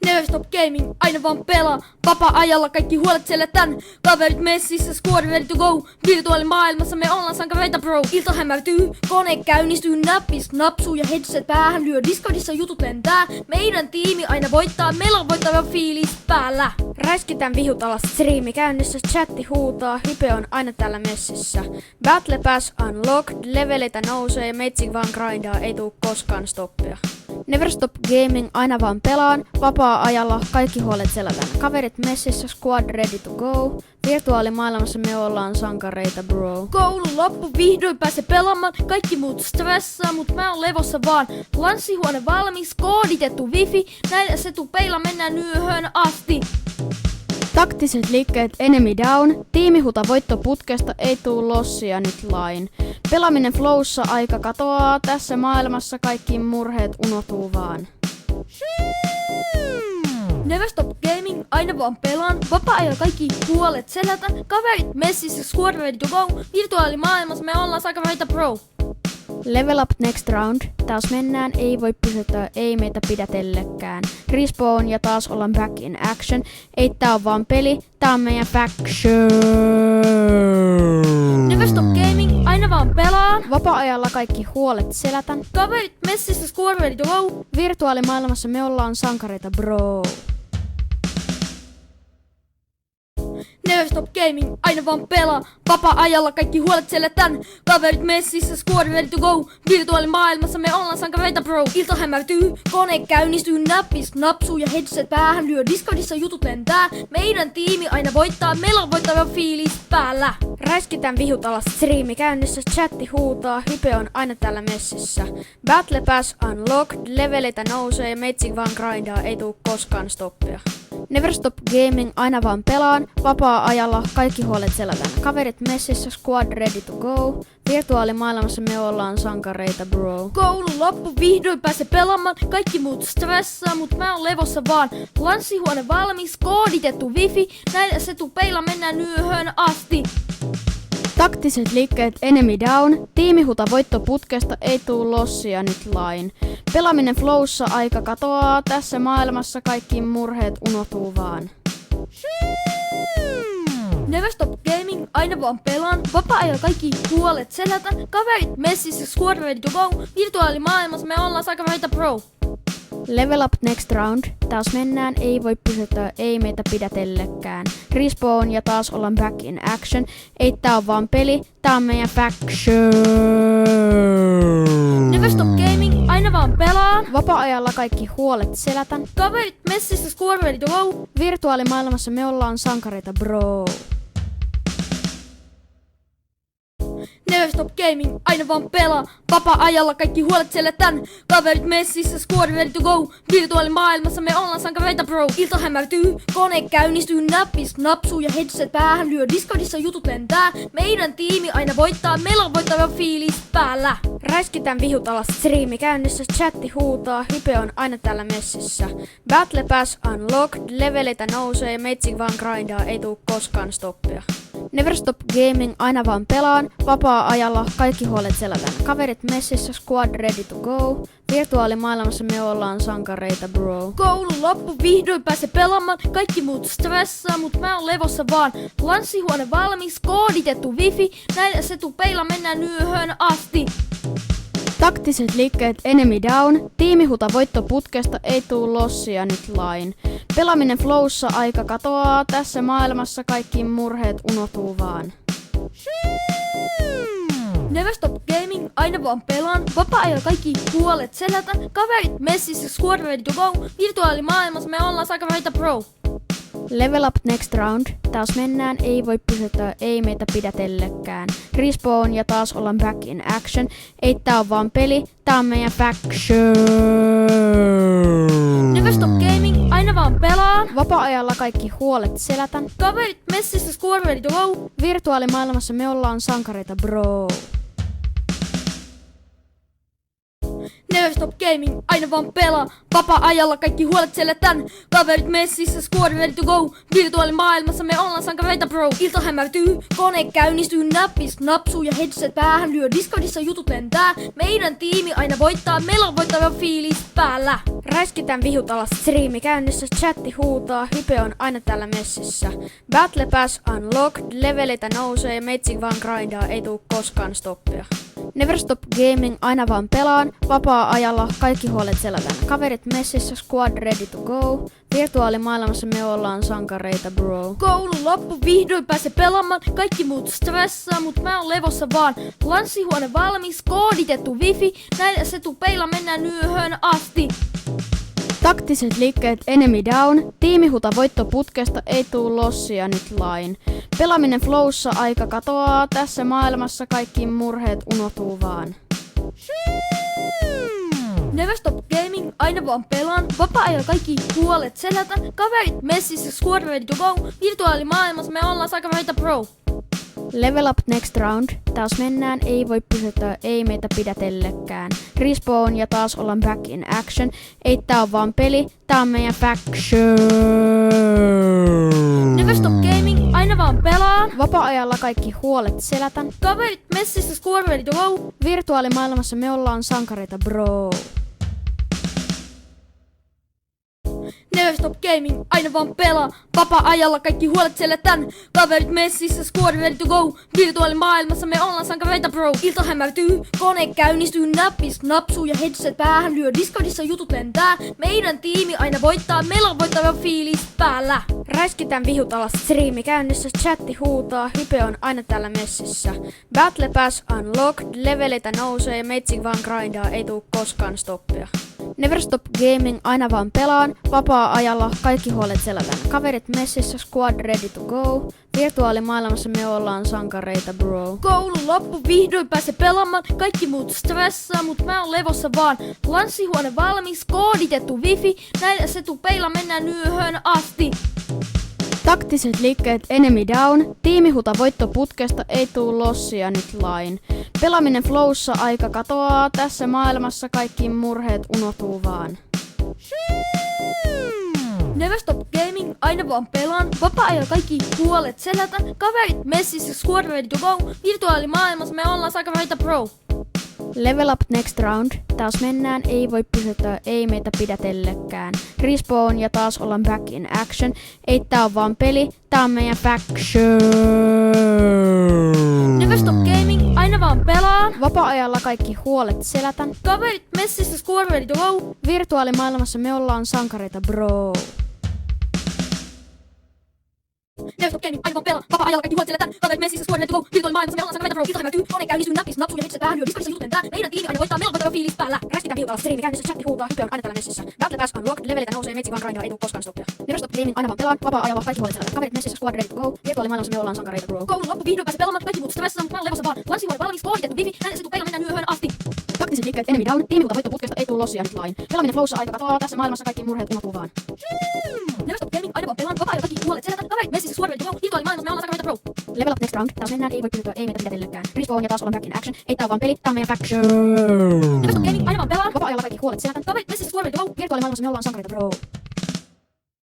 Never Stop Gaming, aina vaan pelaa. Vapaa-ajalla kaikki huolet selätän. Kaverit messissä, squad ready to go. Virtuaalimaailmassa me ollaan sankareita bro. Ilta hämärtyy, kone käynnistyy, näppis napsuu ja headset päähän lyö. Discordissa jutut lentää, meidän tiimi aina voittaa. Meillä on voittava fiilis päällä. Räiskitään vihut alas, striimi käynnissä, chatti huutaa, hype on aina täällä messissä. Battle Pass unlocked, leveleitä nousee ja meitsi vaan grindaa, ei tuu koskaan stoppia. Never Stop Gaming, aina vaan pelaan, vapaa-ajalla kaikki huolet selätään. Kaverit messissä, squad ready to go. Virtuaalimaailmassa me ollaan sankareita bro. Koulu loppu, vihdoin pääse pelaamaan. Kaikki muut stressaa, mut mä oon levossa vaan. Lanssihuone valmis, kooditettu wifi. Näillä setupeilla mennään yöhön asti. Taktiset liikkeet enemy down, tiimihuta voitto putkesta, ei tuu lossia nyt lain. Pelaaminen flowssa, aika katoaa, tässä maailmassa kaikki murheet unohtuu vaan. Never Stop Gaming, aina vaan pelaan. Vapaa-ajalla kaikki huolet selätän. Kaverit messissä, squad ready to go. Virtuaalimaailmassa me ollaan sankareita bro. Level up next round, taas mennään, ei voi pysyttää, ei meitä pidätellekään. Respawn ja taas ollaan back in action, ei tää on vaan peli, tää on meidän faction. Never Stop Gaming, aina vaan pelaan. Vapaa-ajalla kaikki huolet selätän. Kaverit messissä, squad ready to go. Virtuaalimaailmassa me ollaan sankareita bro. Never Stop Gaming, aina vaan pelaa. Vapaa-ajalla kaikki huolet selätän. Kaverit messissä, squad ready to go. Virtuaalimaailmassa me ollaan sankareita bro. Ilta hämärtyy, kone käynnistyy, näppis napsuu ja headset päähän lyö. Discordissa jutut lentää, meidän tiimi aina voittaa. Meillä on voittava fiilis päällä. Räiskitään vihut alas, striimi käynnissä, chatti huutaa, hype on aina täällä messissä. Battle Pass unlocked, leveleitä nousee ja meitsi vaan grindaa, ei tuu koskaan stoppia. Never Stop Gaming, aina vaan pelaan, vapaa-ajalla kaikki huolet selätään. Kaverit messissä, squad ready to go. Virtuaalimaailmassa me ollaan sankareita bro. Koulu loppu, vihdoin pääse pelaamaan. Kaikki muut stressaa, mut mä oon levossa vaan. Lanssihuone valmis, kooditettu wifi. Näillä setupeilla mennään yöhön asti. Taktiset liikkeet enemy down, tiimihuta voitto putkesta, ei tuu lossia nyt lain. Pelaaminen flowssa, aika katoaa, tässä maailmassa kaikki murheet unohtuu vaan. Never Stop Gaming, aina vaan pelaan. Vapaa-ajalla kaikki huolet selätän. Kaverit messissä, squad ready to go. Virtuaalimaailmassa me ollaan sankareita bro. Level up next round, taas mennään, ei voi pysyttää, ei meitä pidätellekään. Respawn ja taas ollaan back in action, ei tää on vaan peli, tää on meidän faction. Never Stop Gaming, aina vaan pelaan. Vapaa-ajalla kaikki huolet selätän. Kaverit messissä, squad ready to go. Virtuaalimaailmassa me ollaan sankareita bro. Never Stop Gaming, aina vaan pelaa. Vapaa-ajalla kaikki huolet selätän. Kaverit messissä, squad ready to go. Virtuaalimaailmassa me ollaan sankareita bro. Ilta hämärtyy, kone käynnistyy, näppis napsuu ja headset päähän lyö. Discordissa jutut lentää, meidän tiimi aina voittaa. Meillä on voittava fiilis päällä. Räiskitään vihut alas, striimi käynnissä, chatti huutaa, hype on aina täällä messissä. Battle Pass unlocked, leveleitä nousee ja meitsi vaan grindaa, ei tuu koskaan stoppia. Never Stop Gaming, aina vaan pelaan, vapaa-ajalla kaikki huolet selätään. Kaverit messissä, squad ready to go. Virtuaalimaailmassa me ollaan sankareita bro. Koulu loppu, vihdoin pääse pelaamaan. Kaikki muut stressaa, mut mä oon levossa vaan. Lanssihuone valmis, kooditettu wifi. Näillä setupeilla mennään yöhön asti. Taktiset liikkeet enemy down, tiimihuta voitto putkesta, ei tuu lossia nyt lain. Pelaaminen flowssa, aika katoaa, tässä maailmassa kaikki murheet unohtuu vaan. Never Stop Gaming, aina vaan pelaan. Vapaa-ajalla kaikki huolet selätän. Kaverit messissä, squad ready to go. Virtuaalimaailmassa me ollaan sankareita bro. Level up next round, taas mennään, ei voi pysyttää, ei meitä pidätellekään. Respawn ja taas ollaan back in action, ei tää on vaan peli, tää on meidän faction. Never Stop Gaming, aina vaan pelaan. Vapaa-ajalla kaikki huolet selätän. Kaverit messissä, squad ready to go. Virtuaalimaailmassa me ollaan sankareita bro. Never Stop Gaming, aina vaan pelaa. Vapaa-ajalla kaikki huolet selätän. Kaverit messissä, squad ready to go. Virtuaalimaailmassa me ollaan sankareita bro. Ilta hämärtyy, kone käynnistyy, näppis napsuu ja headset päähän lyö. Discordissa jutut lentää, meidän tiimi aina voittaa. Meillä on voittava fiilis päällä. Räiskitään vihut alas, striimi käynnissä, chatti huutaa, hype on aina täällä messissä. Battle Pass unlocked, levelitä nousee ja meitsi vaan grindaa, ei tuu koskaan stoppia. Never Stop Gaming, aina vaan pelaan, vapaa-ajalla kaikki huolet selätän. Kaverit messissä, squad ready to go. Virtuaalimaailmassa me ollaan sankareita bro. Koulu loppu, vihdoin pääse pelaamaan. Kaikki muut stressaa, mut mä oon levossa vaan. Lanssihuone valmis, kooditettu wifi. Näillä se tuu peila, mennään yöhön asti. Taktiset liikkeet enemy down, tiimihuta voittoputkesta, ei tuu lossia nyt lain. Pelaaminen flowssa, aika katoaa, tässä maailmassa kaikki murheet unohtuu vaan. Never Stop Gaming, aina vaan pelaan. Vapaa-ajalla kaikki huolet selätän. Kaverit messissä, squad ready to go. Virtuaalimaailmassa me ollaan sankareita bro. Level up next round, taas mennään, ei voi pysyttää, ei meitä pidätellekään. Respawn ja taas ollaan back in action, ei tää on vaan peli, tää on meidän faction. Never Stop Gaming, aina vaan pelaan. Vapaa-ajalla kaikki huolet selätän. Kaverit messissä, squad ready to go. Virtuaalimaailmassa me ollaan sankareita bro. Never Stop Gaming, aina vaan pelaa. Vapaa-ajalla kaikki huolet selätän. Kaverit messissä, squad ready to go. Virtuaalimaailmassa me ollaan sankareita bro. Ilta hämärtyy, kone käynnistyy, näppis napsuu ja headset päähän lyö. Discordissa jutut lentää, meidän tiimi aina voittaa. Meillä on voittava fiilis päällä. Räiskitään vihut alas, striimi käynnissä, chatti huutaa, hype on aina täällä messissä. Battle Pass unlocked, levelitä nousee ja meitsi vaan grindaa, ei tuu koskaan stoppia. Never Stop Gaming, aina vaan pelaan, vapaa-ajalla kaikki huolet selätän. Kaverit messissä, squad ready to go. Virtuaalimaailmassa me ollaan sankareita bro. Koulu loppu, vihdoin pääse pelaamaan. Kaikki muut stressaa, mut mä oon levossa vaan. Lanssihuone valmis, kooditettu wifi. Näillä se tuu peila, mennään yöhön asti. Taktiset liikkeet enemy down, tiimihuta voittoputkesta, ei tuu lossia nyt lain. Pelaaminen flowssa, aika katoaa, tässä maailmassa kaikki murheet unohtuu vaan. Never Stop Gaming, aina vaan pelaan. Vapaa-ajalla kaikki huolet selätän. Kaverit messissä, squad ready to go. Virtuaalimaailmassa me ollaan sankareita bro. Level up next round, taas mennään, ei voi pysyttää, ei meitä pidätellekään. Respawn ja taas ollaan back in action, ei tää on vaan peli, tää on meidän faction. Never Stop Gaming, aina vaan pelaan. Vapaa-ajalla kaikki huolet selätän. Kaverit messissä, squad ready to go. Virtuaalimaailmassa me ollaan sankareita bro. Never Stop Gaming, aina vaan pelaa. Vapaa-ajalla kaikki huolet selätän. Kaverit messissä, squad ready to go. Virtuaalimaailmassa me ollaan sankareita bro. Ilta hämärtyy, kone käynnistyy, näppis napsuu ja headset päähän lyö. Discordissa jutut lentää, meidän tiimi aina voittaa. Meillä on voittava fiilis päällä. Räiskitään vihut alas, striimi käynnissä, chatti huutaa, hype on aina täällä messissä. Battle Pass unlocked, levelitä nousee, meitsi vaan grindaa, ei tuu koskaan stoppia. Never Stop Gaming, aina vaan pelaan. Vapaa-ajalla kaikki huolet selätän. Kaverit messissä, squad ready to go. Virtuaalimaailmassa me ollaan sankareita bro. Koulu loppu, vihdoin pääse pelaamaan. Kaikki muut stressaa, mut mä oon levossa vaan. Lanssihuone valmis, kooditettu wifi. Näillä se tuu peila, mennään yöhön asti. Taktiset liikkeet enemy down, tiimihuta voittoputkesta, ei tuu lossia nyt lain. Pelaaminen flowssa, aika katoaa, tässä maailmassa kaikki murheet unohtuu vaan. Never Stop Gaming, aina vaan pelaan. Vapaa-ajalla kaikki huolet selätän. Kaverit messissä, squad ready to go. Virtuaalimaailmassa me ollaan sankareita bro. Level up next round, taas mennään, ei voi pysyttää, ei meitä pidätellekään. Respawn ja taas ollaan back in action, ei tää on vaan peli, tää on meidän faction. Never Stop Gaming, aina vaan pelaan. Vapaa-ajalla kaikki huolet selätän. Kaverit messissä, squad ready to go. Virtuaalimaailmassa me ollaan sankareita bro.